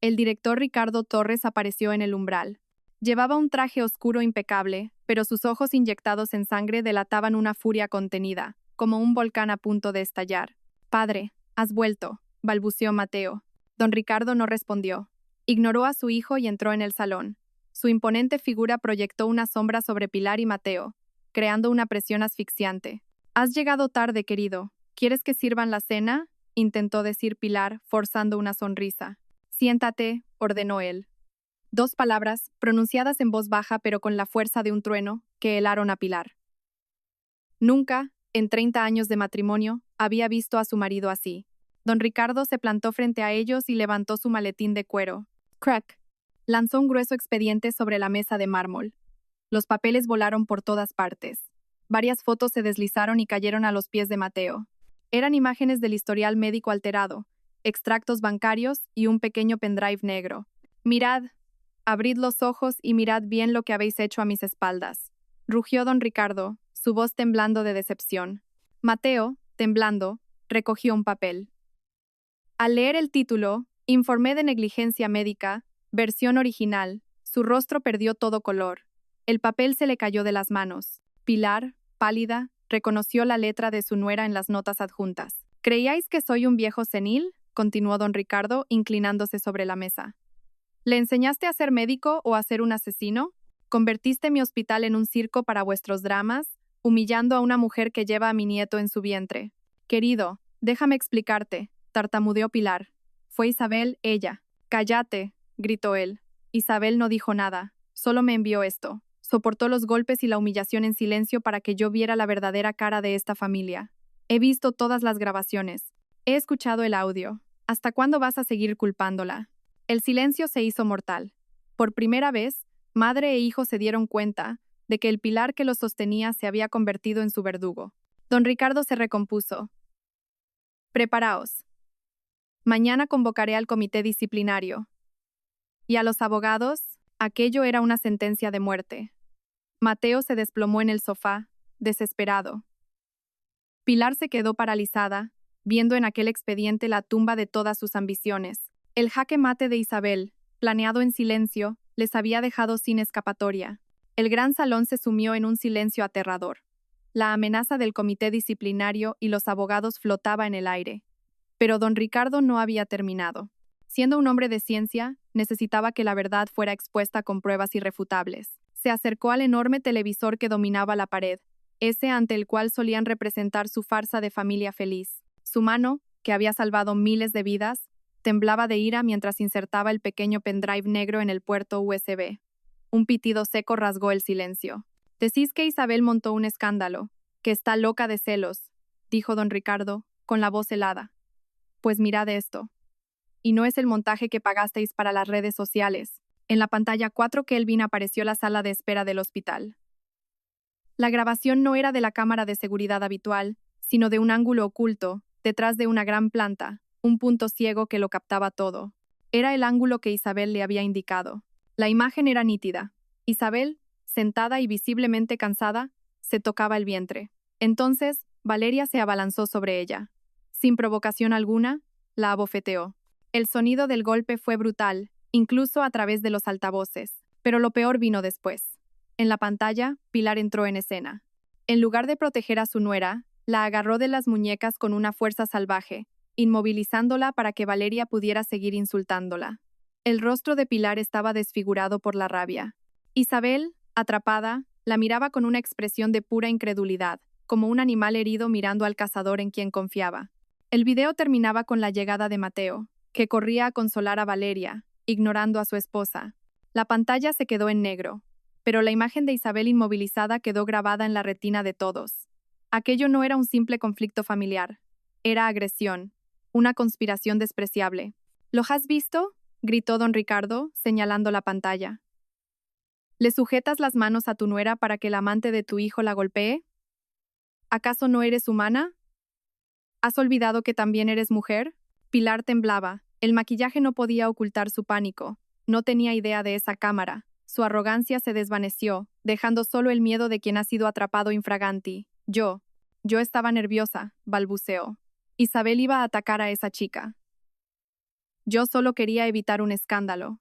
El director Ricardo Torres apareció en el umbral. Llevaba un traje oscuro impecable, pero sus ojos inyectados en sangre delataban una furia contenida, como un volcán a punto de estallar. «Padre, has vuelto», balbuceó Mateo. Don Ricardo no respondió. Ignoró a su hijo y entró en el salón. Su imponente figura proyectó una sombra sobre Pilar y Mateo, creando una presión asfixiante. «Has llegado tarde, querido. ¿Quieres que sirvan la cena?», intentó decir Pilar, forzando una sonrisa. «Siéntate», ordenó él. Dos palabras, pronunciadas en voz baja pero con la fuerza de un trueno, que helaron a Pilar. Nunca, en 30 años de matrimonio, había visto a su marido así. Don Ricardo se plantó frente a ellos y levantó su maletín de cuero. Crack. Lanzó un grueso expediente sobre la mesa de mármol. Los papeles volaron por todas partes. Varias fotos se deslizaron y cayeron a los pies de Mateo. Eran imágenes del historial médico alterado, extractos bancarios y un pequeño pendrive negro. «Mirad, abrid los ojos y mirad bien lo que habéis hecho a mis espaldas», rugió don Ricardo, su voz temblando de decepción. Mateo, temblando, recogió un papel. Al leer el título, «Informe de negligencia médica», versión original, su rostro perdió todo color. El papel se le cayó de las manos. Pilar, pálida, reconoció la letra de su nuera en las notas adjuntas. «¿Creíais que soy un viejo senil?», continuó don Ricardo, inclinándose sobre la mesa. «¿Le enseñaste a ser médico o a ser un asesino? ¿Convertiste mi hospital en un circo para vuestros dramas, humillando a una mujer que lleva a mi nieto en su vientre? Querido, déjame explicarte», tartamudeó Pilar. «Fue Isabel, ella». «Cállate», gritó él. Isabel no dijo nada, solo me envió esto. Soportó los golpes y la humillación en silencio para que yo viera la verdadera cara de esta familia. He visto todas las grabaciones. He escuchado el audio. ¿Hasta cuándo vas a seguir culpándola?» El silencio se hizo mortal. Por primera vez, madre e hijo se dieron cuenta de que el pilar que los sostenía se había convertido en su verdugo. Don Ricardo se recompuso. «Preparaos. Mañana convocaré al comité disciplinario. Y a los abogados, aquello era una sentencia de muerte». Mateo se desplomó en el sofá, desesperado. Pilar se quedó paralizada, viendo en aquel expediente la tumba de todas sus ambiciones. El jaque mate de Isabel, planeado en silencio, les había dejado sin escapatoria. El gran salón se sumió en un silencio aterrador. La amenaza del comité disciplinario y los abogados flotaba en el aire. Pero don Ricardo no había terminado. Siendo un hombre de ciencia, necesitaba que la verdad fuera expuesta con pruebas irrefutables. Se acercó al enorme televisor que dominaba la pared, ese ante el cual solían representar su farsa de familia feliz. Su mano, que había salvado miles de vidas, temblaba de ira mientras insertaba el pequeño pendrive negro en el puerto USB. Un pitido seco rasgó el silencio. «Decís que Isabel montó un escándalo, que está loca de celos», dijo don Ricardo, con la voz helada. «Pues mirad esto. Y no es el montaje que pagasteis para las redes sociales». En la pantalla 4 Kelvin apareció la sala de espera del hospital. La grabación no era de la cámara de seguridad habitual, sino de un ángulo oculto, detrás de una gran planta, un punto ciego que lo captaba todo. Era el ángulo que Isabel le había indicado. La imagen era nítida. Isabel, sentada y visiblemente cansada, se tocaba el vientre. Entonces, Valeria se abalanzó sobre ella. Sin provocación alguna, la abofeteó. El sonido del golpe fue brutal, incluso a través de los altavoces, pero lo peor vino después. En la pantalla, Pilar entró en escena. En lugar de proteger a su nuera, La agarró de las muñecas con una fuerza salvaje, inmovilizándola para que Valeria pudiera seguir insultándola. El rostro de Pilar estaba desfigurado por la rabia. Isabel, atrapada, la miraba con una expresión de pura incredulidad, como un animal herido mirando al cazador en quien confiaba. El video terminaba con la llegada de Mateo, que corría a consolar a Valeria, ignorando a su esposa. La pantalla se quedó en negro, pero la imagen de Isabel inmovilizada quedó grabada en la retina de todos. Aquello no era un simple conflicto familiar, era agresión, una conspiración despreciable. ¿Lo has visto?, gritó don Ricardo, señalando la pantalla. ¿Le sujetas las manos a tu nuera para que el amante de tu hijo la golpee? ¿Acaso no eres humana? ¿Has olvidado que también eres mujer? Pilar temblaba. El maquillaje no podía ocultar su pánico. No tenía idea de esa cámara. Su arrogancia se desvaneció, dejando solo el miedo de quien ha sido atrapado infraganti. Yo estaba nerviosa, balbuceó. Isabel iba a atacar a esa chica. Yo solo quería evitar un escándalo.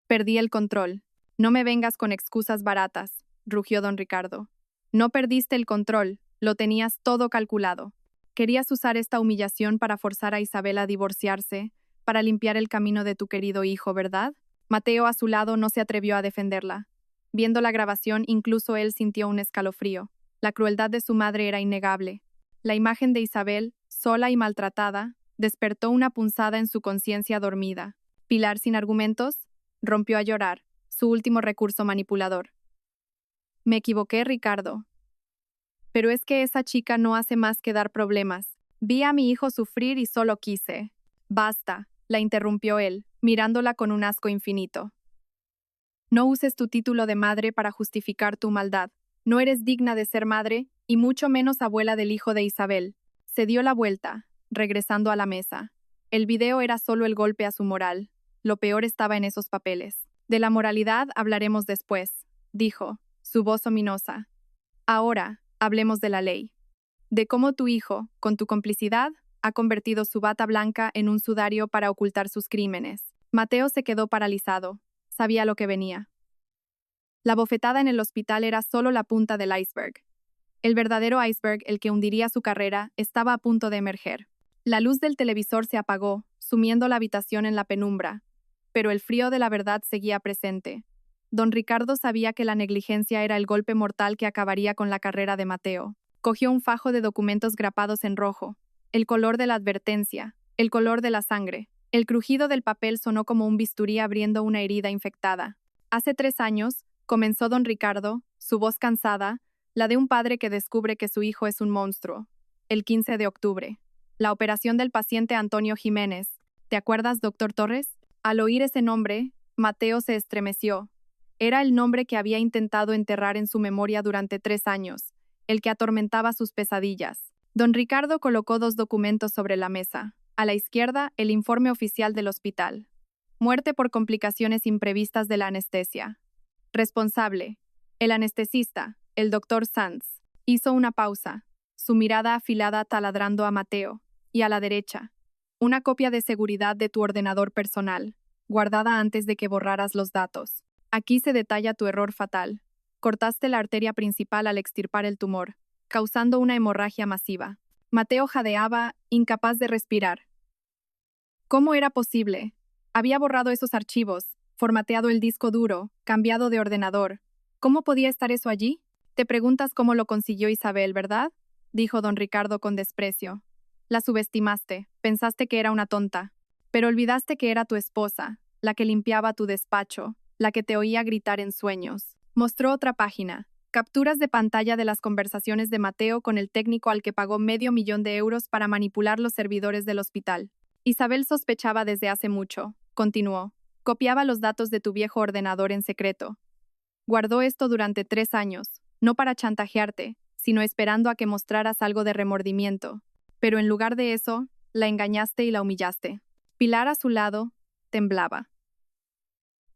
Perdí el control. No me vengas con excusas baratas, rugió don Ricardo. No perdiste el control, lo tenías todo calculado. Querías usar esta humillación para forzar a Isabel a divorciarse, para limpiar el camino de tu querido hijo, ¿verdad? Mateo a su lado no se atrevió a defenderla. Viendo la grabación, incluso él sintió un escalofrío. La crueldad de su madre era innegable. La imagen de Isabel, sola y maltratada, despertó una punzada en su conciencia dormida. Pilar, sin argumentos, rompió a llorar, su último recurso manipulador. Me equivoqué, Ricardo. Pero es que esa chica no hace más que dar problemas. Vi a mi hijo sufrir y solo quise. Basta, la interrumpió él, mirándola con un asco infinito. No uses tu título de madre para justificar tu maldad. No eres digna de ser madre, y mucho menos abuela del hijo de Isabel. Se dio la vuelta, regresando a la mesa. El video era solo el golpe a su moral. Lo peor estaba en esos papeles. De la moralidad hablaremos después, dijo, su voz ominosa. Ahora, hablemos de la ley. De cómo tu hijo, con tu complicidad, ha convertido su bata blanca en un sudario para ocultar sus crímenes. Mateo se quedó paralizado. Sabía lo que venía. La bofetada en el hospital era solo la punta del iceberg. El verdadero iceberg, el que hundiría su carrera, estaba a punto de emerger. La luz del televisor se apagó, sumiendo la habitación en la penumbra, pero el frío de la verdad seguía presente. Don Ricardo sabía que la negligencia era el golpe mortal que acabaría con la carrera de Mateo. Cogió un fajo de documentos grapados en rojo, el color de la advertencia, el color de la sangre. El crujido del papel sonó como un bisturí abriendo una herida infectada. Hace 3 años, comenzó don Ricardo, su voz cansada, la de un padre que descubre que su hijo es un monstruo. El 15 de octubre. La operación del paciente Antonio Jiménez. ¿Te acuerdas, doctor Torres? Al oír ese nombre, Mateo se estremeció. Era el nombre que había intentado enterrar en su memoria durante 3 años, el que atormentaba sus pesadillas. Don Ricardo colocó 2 documentos sobre la mesa. A la izquierda, el informe oficial del hospital. Muerte por complicaciones imprevistas de la anestesia. Responsable. El anestesista, el doctor Sanz. Hizo una pausa, su mirada afilada taladrando a Mateo. Y a la derecha, una copia de seguridad de tu ordenador personal, guardada antes de que borraras los datos. Aquí se detalla tu error fatal. Cortaste la arteria principal al extirpar el tumor, causando una hemorragia masiva. Mateo jadeaba, incapaz de respirar. ¿Cómo era posible? Había borrado esos archivos, formateado el disco duro, cambiado de ordenador. ¿Cómo podía estar eso allí? Te preguntas cómo lo consiguió Isabel, ¿verdad? Dijo don Ricardo con desprecio. La subestimaste, pensaste que era una tonta, pero olvidaste que era tu esposa, la que limpiaba tu despacho, la que te oía gritar en sueños. Mostró otra página, capturas de pantalla de las conversaciones de Mateo con el técnico al que pagó $500,000 para manipular los servidores del hospital. Isabel sospechaba desde hace mucho, continuó. Copiaba los datos de tu viejo ordenador en secreto. Guardó esto durante 3 años, no para chantajearte, sino esperando a que mostraras algo de remordimiento. Pero en lugar de eso, la engañaste y la humillaste. Pilar a su lado, temblaba.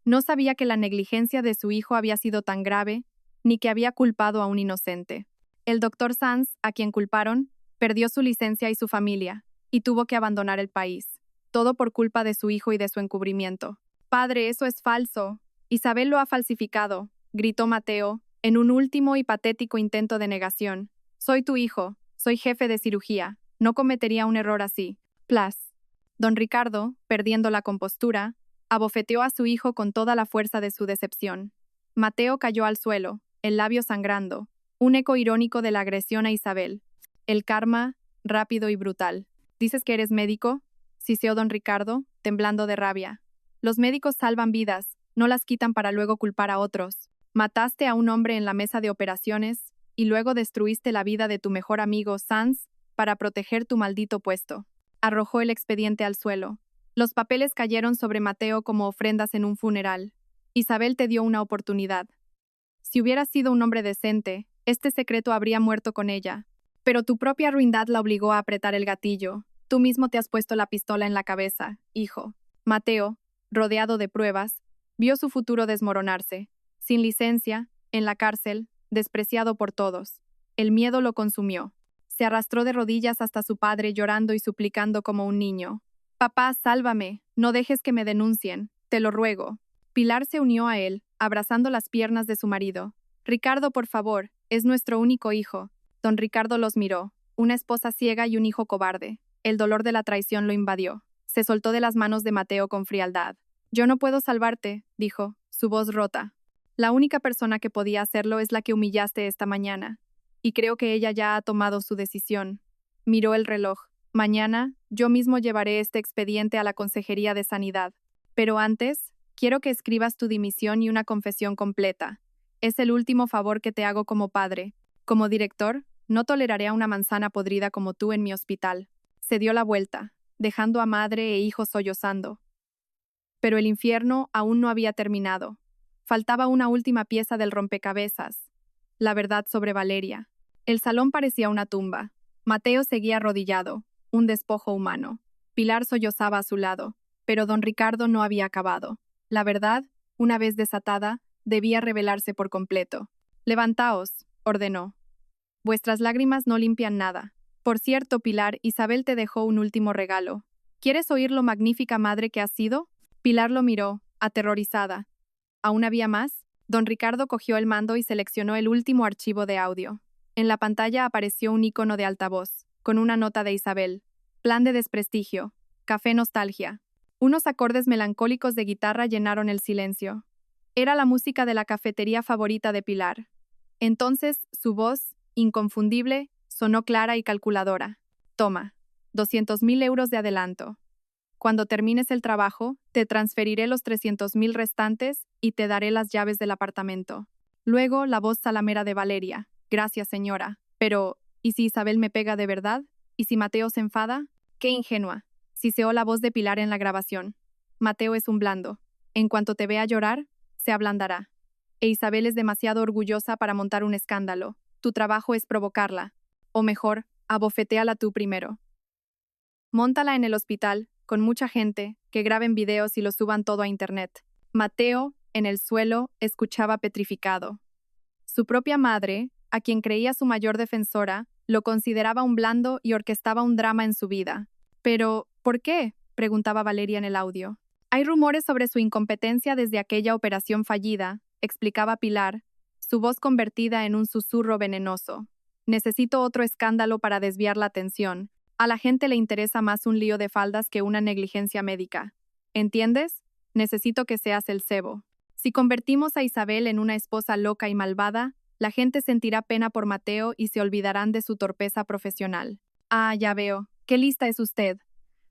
No sabía que la negligencia de su hijo había sido tan grave, ni que había culpado a un inocente. El doctor Sanz, a quien culparon, perdió su licencia y su familia, y tuvo que abandonar el país. Todo por culpa de su hijo y de su encubrimiento. Padre, eso es falso. Isabel lo ha falsificado, gritó Mateo, en un último y patético intento de negación. Soy tu hijo, Soy jefe de cirugía. No cometería un error así. Plas. Don Ricardo, perdiendo la compostura, abofeteó a su hijo con toda la fuerza de su decepción. Mateo cayó al suelo, el labio sangrando, un eco irónico de la agresión a Isabel. El karma, rápido y brutal. ¿Dices que eres médico?, siseó don Ricardo, temblando de rabia. Los médicos salvan vidas, no las quitan para luego culpar a otros. Mataste a un hombre en la mesa de operaciones y luego destruiste la vida de tu mejor amigo, Sanz, para proteger tu maldito puesto. Arrojó el expediente al suelo. Los papeles cayeron sobre Mateo como ofrendas en un funeral. Isabel te dio una oportunidad. Si hubieras sido un hombre decente, este secreto habría muerto con ella. Pero tu propia ruindad la obligó a apretar el gatillo. Tú mismo te has puesto la pistola en la cabeza, hijo. Mateo, rodeado de pruebas, vio su futuro desmoronarse. Sin licencia, en la cárcel, despreciado por todos. El miedo lo consumió. Se arrastró de rodillas hasta su padre llorando y suplicando como un niño. Papá, sálvame, no dejes que me denuncien, te lo ruego. Pilar se unió a él, abrazando las piernas de su marido. Ricardo, por favor, es nuestro único hijo. Don Ricardo los miró, una esposa ciega y un hijo cobarde. El dolor de la traición lo invadió. Se soltó de las manos de Mateo con frialdad. Yo no puedo salvarte, dijo, su voz rota. La única persona que podía hacerlo es la que humillaste esta mañana. Y creo que ella ya ha tomado su decisión. Miró el reloj. Mañana, yo mismo llevaré este expediente a la Consejería de Sanidad. Pero antes, quiero que escribas tu dimisión y una confesión completa. Es el último favor que te hago como padre. Como director, no toleraré a una manzana podrida como tú en mi hospital. Se dio la vuelta, dejando a madre e hijo sollozando. Pero el infierno aún no había terminado. Faltaba una última pieza del rompecabezas. La verdad sobre Valeria. El salón parecía una tumba. Mateo seguía arrodillado, un despojo humano. Pilar sollozaba a su lado, pero don Ricardo no había acabado. La verdad, una vez desatada, debía revelarse por completo. Levantaos, ordenó. Vuestras lágrimas no limpian nada. Por cierto, Pilar, Isabel te dejó un último regalo. ¿Quieres oír lo magnífica madre que has sido? Pilar lo miró, aterrorizada. ¿Aún había más? Don Ricardo cogió el mando y seleccionó el último archivo de audio. En la pantalla apareció un icono de altavoz, con una nota de Isabel. Plan de desprestigio. Café nostalgia. Unos acordes melancólicos de guitarra llenaron el silencio. Era la música de la cafetería favorita de Pilar. Entonces, su voz, inconfundible, sonó clara y calculadora. Toma, 200.000 euros de adelanto. Cuando termines el trabajo, te transferiré los 300.000 restantes y te daré las llaves del apartamento. Luego, la voz salamera de Valeria. Gracias, señora. Pero, ¿y si Isabel me pega de verdad? ¿Y si Mateo se enfada? ¡Qué ingenua! Siseó la voz de Pilar en la grabación. Mateo es un blando. En cuanto te vea llorar, se ablandará. E Isabel es demasiado orgullosa para montar un escándalo. Tu trabajo es provocarla. O mejor, abofetéala tú primero. Móntala en el hospital, con mucha gente, que graben videos y los suban todo a internet. Mateo, en el suelo, escuchaba petrificado. Su propia madre, a quien creía su mayor defensora, lo consideraba un blando y orquestaba un drama en su vida. Pero, ¿por qué?, preguntaba Valeria en el audio. Hay rumores sobre su incompetencia desde aquella operación fallida, explicaba Pilar, su voz convertida en un susurro venenoso. Necesito otro escándalo para desviar la atención. A la gente le interesa más un lío de faldas que una negligencia médica. ¿Entiendes? Necesito que seas el cebo. Si convertimos a Isabel en una esposa loca y malvada, la gente sentirá pena por Mateo y se olvidarán de su torpeza profesional. Ah, ya veo. Qué lista es usted.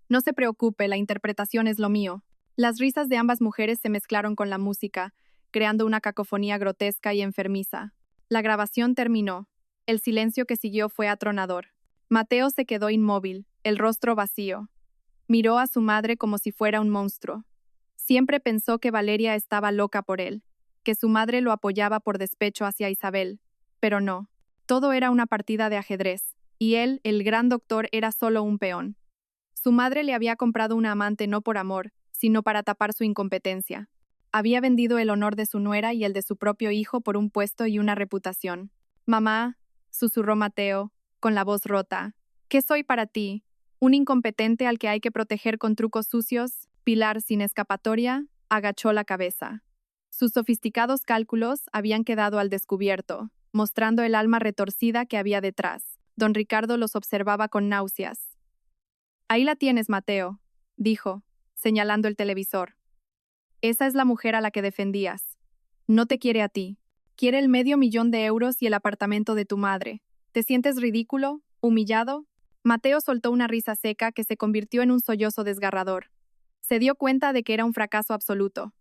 No se preocupe, la interpretación es lo mío. Las risas de ambas mujeres se mezclaron con la música, creando una cacofonía grotesca y enfermiza. La grabación terminó. El silencio que siguió fue atronador. Mateo se quedó inmóvil, el rostro vacío. Miró a su madre como si fuera un monstruo. Siempre pensó que Valeria estaba loca por él, que su madre lo apoyaba por despecho hacia Isabel. Pero no. Todo era una partida de ajedrez, y él, el gran doctor, era solo un peón. Su madre le había comprado una amante no por amor, sino para tapar su incompetencia. Había vendido el honor de su nuera y el de su propio hijo por un puesto y una reputación. Mamá, susurró Mateo, con la voz rota. ¿Qué soy para ti? ¿Un incompetente al que hay que proteger con trucos sucios? Pilar, sin escapatoria, agachó la cabeza. Sus sofisticados cálculos habían quedado al descubierto, mostrando el alma retorcida que había detrás. Don Ricardo los observaba con náuseas. Ahí la tienes, Mateo, dijo, señalando el televisor. Esa es la mujer a la que defendías. No te quiere a ti. Quiere el $500,000 y el apartamento de tu madre. ¿Te sientes ridículo? ¿Humillado? Mateo soltó una risa seca que se convirtió en un sollozo desgarrador. Se dio cuenta de que era un fracaso absoluto.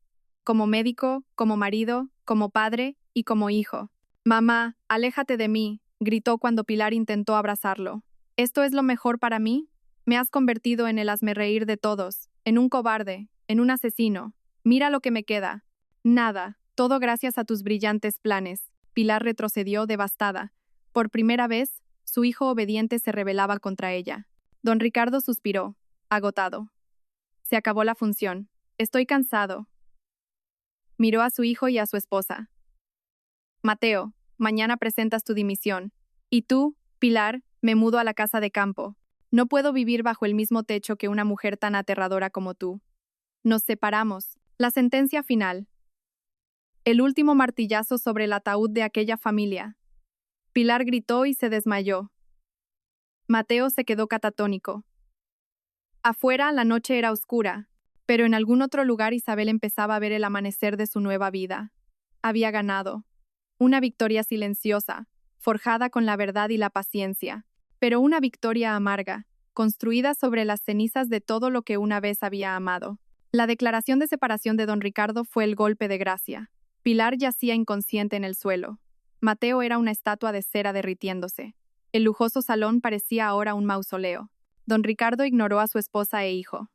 Como médico, como marido, como padre y como hijo. Mamá, aléjate de mí, gritó cuando Pilar intentó abrazarlo. ¿Esto es lo mejor para mí? Me has convertido en el hazmerreír de todos, en un cobarde, en un asesino. Mira lo que me queda. Nada, todo gracias a tus brillantes planes. Pilar retrocedió devastada. Por primera vez, su hijo obediente se rebelaba contra ella. Don Ricardo suspiró, agotado. Se acabó la función. Estoy cansado. Miró a su hijo y a su esposa. Mateo, mañana presentas tu dimisión. Y tú, Pilar, me mudo a la casa de campo. No puedo vivir bajo el mismo techo que una mujer tan aterradora como tú. Nos separamos. La sentencia final. El último martillazo sobre el ataúd de aquella familia. Pilar gritó y se desmayó. Mateo se quedó catatónico. Afuera la noche era oscura, pero en algún otro lugar Isabel empezaba a ver el amanecer de su nueva vida. Había ganado. Una victoria silenciosa, forjada con la verdad y la paciencia, pero una victoria amarga, construida sobre las cenizas de todo lo que una vez había amado. La declaración de separación de don Ricardo fue el golpe de gracia. Pilar yacía inconsciente en el suelo. Mateo era una estatua de cera derritiéndose. El lujoso salón parecía ahora un mausoleo. Don Ricardo ignoró a su esposa e hijo.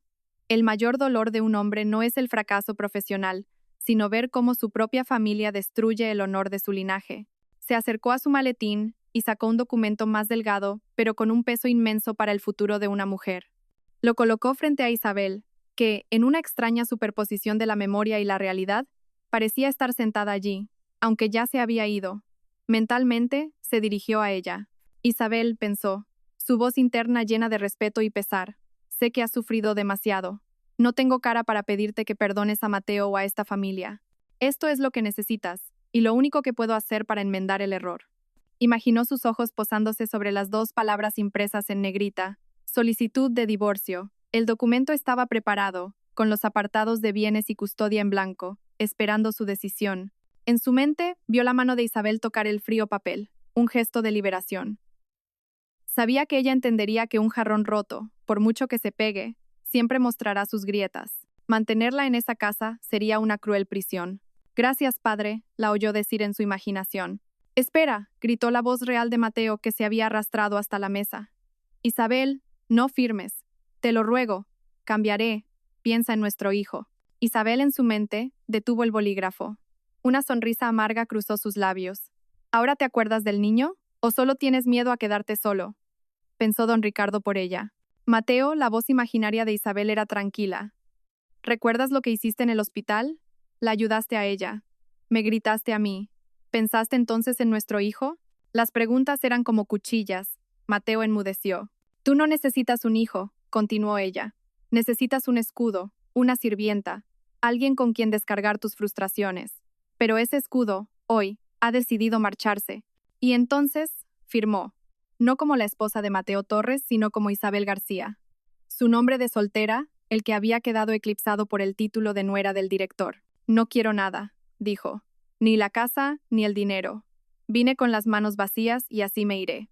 El mayor dolor de un hombre no es el fracaso profesional, sino ver cómo su propia familia destruye el honor de su linaje. Se acercó a su maletín y sacó un documento más delgado, pero con un peso inmenso para el futuro de una mujer. Lo colocó frente a Isabel, que, en una extraña superposición de la memoria y la realidad, parecía estar sentada allí, aunque ya se había ido. Mentalmente, se dirigió a ella. Isabel pensó, su voz interna llena de respeto y pesar. Sé que has sufrido demasiado. No tengo cara para pedirte que perdones a Mateo o a esta familia. Esto es lo que necesitas, y lo único que puedo hacer para enmendar el error. Imaginó sus ojos posándose sobre las dos palabras impresas en negrita. Solicitud de divorcio. El documento estaba preparado, con los apartados de bienes y custodia en blanco, esperando su decisión. En su mente, vio la mano de Isabel tocar el frío papel, un gesto de liberación. Sabía que ella entendería que un jarrón roto, por mucho que se pegue, siempre mostrará sus grietas. Mantenerla en esa casa sería una cruel prisión. Gracias, padre, la oyó decir en su imaginación. Espera, gritó la voz real de Mateo que se había arrastrado hasta la mesa. Isabel, no firmes. Te lo ruego. Cambiaré. Piensa en nuestro hijo. Isabel en su mente detuvo el bolígrafo. Una sonrisa amarga cruzó sus labios. ¿Ahora te acuerdas del niño? ¿O solo tienes miedo a quedarte solo? Pensó don Ricardo por ella. Mateo, la voz imaginaria de Isabel era tranquila. ¿Recuerdas lo que hiciste en el hospital? La ayudaste a ella. Me gritaste a mí. ¿Pensaste entonces en nuestro hijo? Las preguntas eran como cuchillas. Mateo enmudeció. Tú no necesitas un hijo, continuó ella. Necesitas un escudo, una sirvienta, alguien con quien descargar tus frustraciones. Pero ese escudo, hoy, ha decidido marcharse. Y entonces, firmó. No como la esposa de Mateo Torres, sino como Isabel García. Su nombre de soltera, el que había quedado eclipsado por el título de nuera del director. No quiero nada, dijo. Ni la casa, ni el dinero. Vine con las manos vacías y así me iré.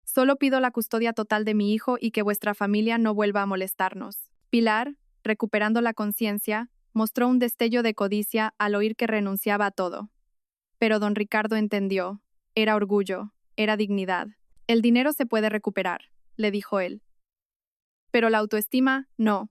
Solo pido la custodia total de mi hijo y que vuestra familia no vuelva a molestarnos. Pilar, recuperando la conciencia, mostró un destello de codicia al oír que renunciaba a todo. Pero don Ricardo entendió. Era orgullo, era dignidad. El dinero se puede recuperar, le dijo él. Pero la autoestima, no.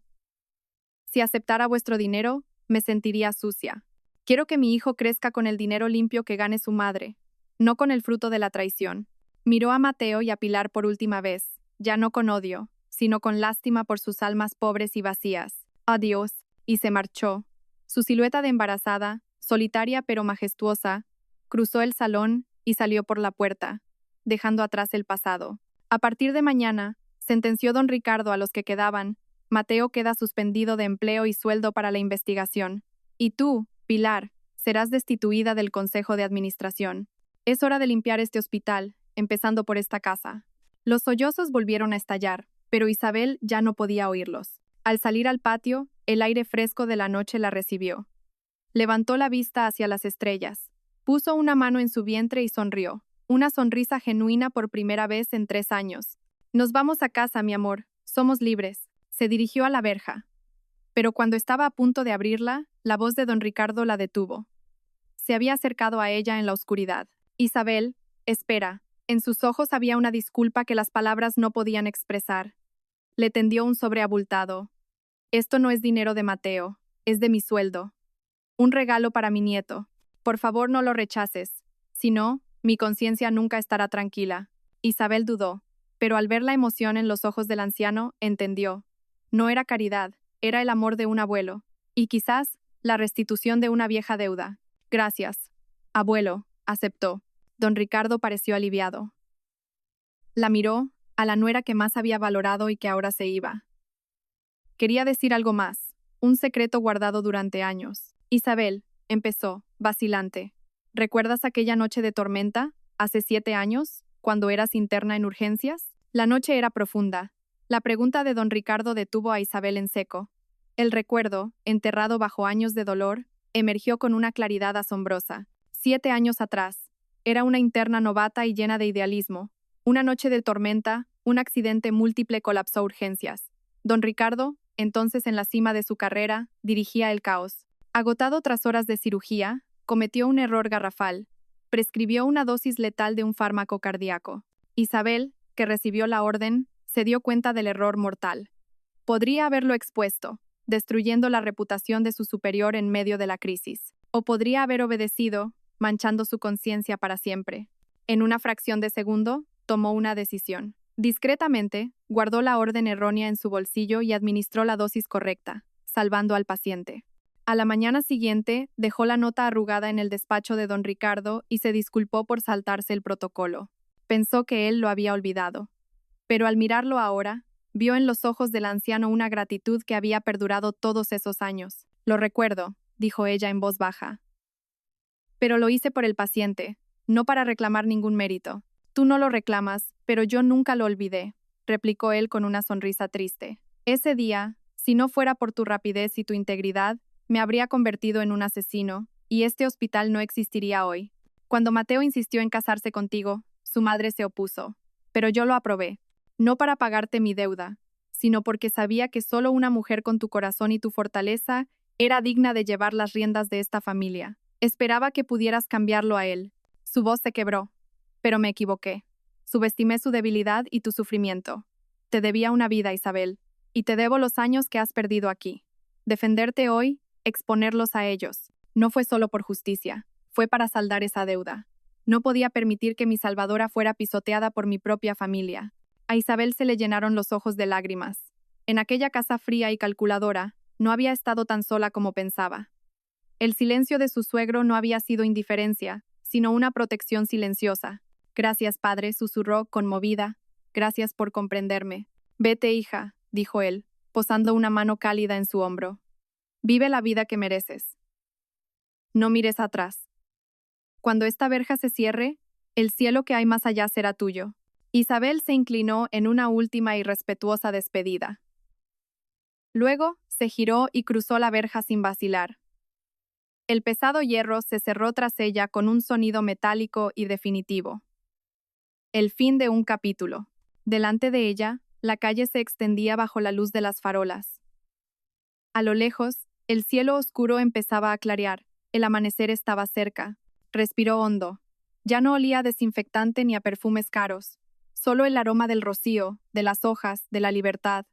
Si aceptara vuestro dinero, me sentiría sucia. Quiero que mi hijo crezca con el dinero limpio que gane su madre, no con el fruto de la traición. Miró a Mateo y a Pilar por última vez, ya no con odio, sino con lástima por sus almas pobres y vacías. Adiós, y se marchó. Su silueta de embarazada, solitaria pero majestuosa, cruzó el salón y salió por la puerta, dejando atrás el pasado. A partir de mañana, sentenció don Ricardo a los que quedaban, Mateo queda suspendido de empleo y sueldo para la investigación. Y tú, Pilar, serás destituida del Consejo de Administración. Es hora de limpiar este hospital empezando por esta casa. Los sollozos volvieron a estallar, pero Isabel ya no podía oírlos. Al salir al patio, el aire fresco de la noche la recibió. Levantó la vista hacia las estrellas. Puso una mano en su vientre y sonrió. Una sonrisa genuina por primera vez en 3 años. Nos vamos a casa, mi amor. Somos libres. Se dirigió a la verja. Pero cuando estaba a punto de abrirla, la voz de don Ricardo la detuvo. Se había acercado a ella en la oscuridad. Isabel, espera. En sus ojos había una disculpa que las palabras no podían expresar. Le tendió un sobre abultado. Esto no es dinero de Mateo, es de mi sueldo. Un regalo para mi nieto. Por favor, no lo rechaces. Si no, mi conciencia nunca estará tranquila. Isabel dudó, pero al ver la emoción en los ojos del anciano, entendió. No era caridad, era el amor de un abuelo, y quizás la restitución de una vieja deuda. Gracias. Abuelo, aceptó. Don Ricardo pareció aliviado. La miró, a la nuera que más había valorado y que ahora se iba. Quería decir algo más, un secreto guardado durante años. Isabel, empezó, vacilante. ¿Recuerdas aquella noche de tormenta, hace 7 años, cuando eras interna en urgencias? La noche era profunda. La pregunta de don Ricardo detuvo a Isabel en seco. El recuerdo, enterrado bajo años de dolor, emergió con una claridad asombrosa. 7 años atrás. Era una interna novata y llena de idealismo. Una noche de tormenta, un accidente múltiple colapsó urgencias. Don Ricardo, entonces en la cima de su carrera, dirigía el caos. Agotado tras horas de cirugía, cometió un error garrafal. Prescribió una dosis letal de un fármaco cardíaco. Isabel, que recibió la orden, se dio cuenta del error mortal. Podría haberlo expuesto, destruyendo la reputación de su superior en medio de la crisis. O podría haber obedecido, manchando su conciencia para siempre. En una fracción de segundo, tomó una decisión. Discretamente, guardó la orden errónea en su bolsillo y administró la dosis correcta, salvando al paciente. A la mañana siguiente, dejó la nota arrugada en el despacho de don Ricardo y se disculpó por saltarse el protocolo. Pensó que él lo había olvidado. Pero al mirarlo ahora, vio en los ojos del anciano una gratitud que había perdurado todos esos años. Lo recuerdo, dijo ella en voz baja. Pero lo hice por el paciente, no para reclamar ningún mérito. Tú no lo reclamas, pero yo nunca lo olvidé, replicó él con una sonrisa triste. Ese día, si no fuera por tu rapidez y tu integridad, me habría convertido en un asesino, y este hospital no existiría hoy. Cuando Mateo insistió en casarse contigo, su madre se opuso. Pero yo lo aprobé, no para pagarte mi deuda, sino porque sabía que solo una mujer con tu corazón y tu fortaleza era digna de llevar las riendas de esta familia. Esperaba que pudieras cambiarlo a él. Su voz se quebró. Pero me equivoqué. Subestimé su debilidad y tu sufrimiento. Te debía una vida, Isabel, y te debo los años que has perdido aquí. Defenderte hoy, exponerlos a ellos, no fue solo por justicia, fue para saldar esa deuda. No podía permitir que mi salvadora fuera pisoteada por mi propia familia. A Isabel se le llenaron los ojos de lágrimas. En aquella casa fría y calculadora, no había estado tan sola como pensaba. El silencio de su suegro no había sido indiferencia, sino una protección silenciosa. Gracias, padre, susurró, conmovida. Gracias por comprenderme. Vete, hija, dijo él, posando una mano cálida en su hombro. Vive la vida que mereces. No mires atrás. Cuando esta verja se cierre, el cielo que hay más allá será tuyo. Isabel se inclinó en una última y respetuosa despedida. Luego, se giró y cruzó la verja sin vacilar. El pesado hierro se cerró tras ella con un sonido metálico y definitivo. El fin de un capítulo. Delante de ella, la calle se extendía bajo la luz de las farolas. A lo lejos, el cielo oscuro empezaba a clarear. El amanecer estaba cerca. Respiró hondo. Ya no olía a desinfectante ni a perfumes caros. Solo el aroma del rocío, de las hojas, de la libertad.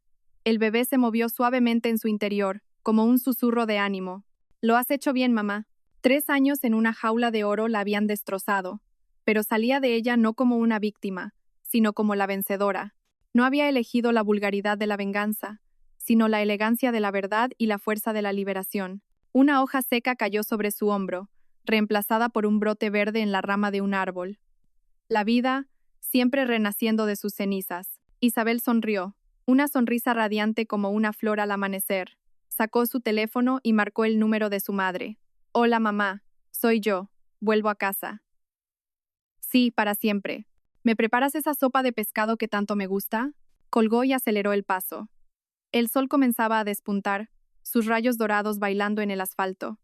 El bebé se movió suavemente en su interior, como un susurro de ánimo. Lo has hecho bien, mamá. 3 años en una jaula de oro la habían destrozado, pero salía de ella no como una víctima, sino como la vencedora. No había elegido la vulgaridad de la venganza, sino la elegancia de la verdad y la fuerza de la liberación. Una hoja seca cayó sobre su hombro, reemplazada por un brote verde en la rama de un árbol. La vida, siempre renaciendo de sus cenizas. Isabel sonrió, una sonrisa radiante como una flor al amanecer. Sacó su teléfono y marcó el número de su madre. Hola, mamá. Soy yo. Vuelvo a casa. Sí, para siempre. ¿Me preparas esa sopa de pescado que tanto me gusta? Colgó y aceleró el paso. El sol comenzaba a despuntar, sus rayos dorados bailando en el asfalto.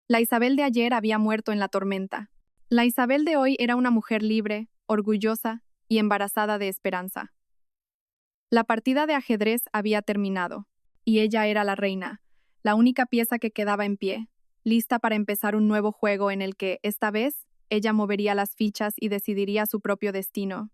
La Isabel de ayer había muerto en la tormenta. La Isabel de hoy era una mujer libre, orgullosa y embarazada de esperanza. La partida de ajedrez había terminado, y ella era la reina, la única pieza que quedaba en pie, lista para empezar un nuevo juego en el que, esta vez, ella movería las fichas y decidiría su propio destino.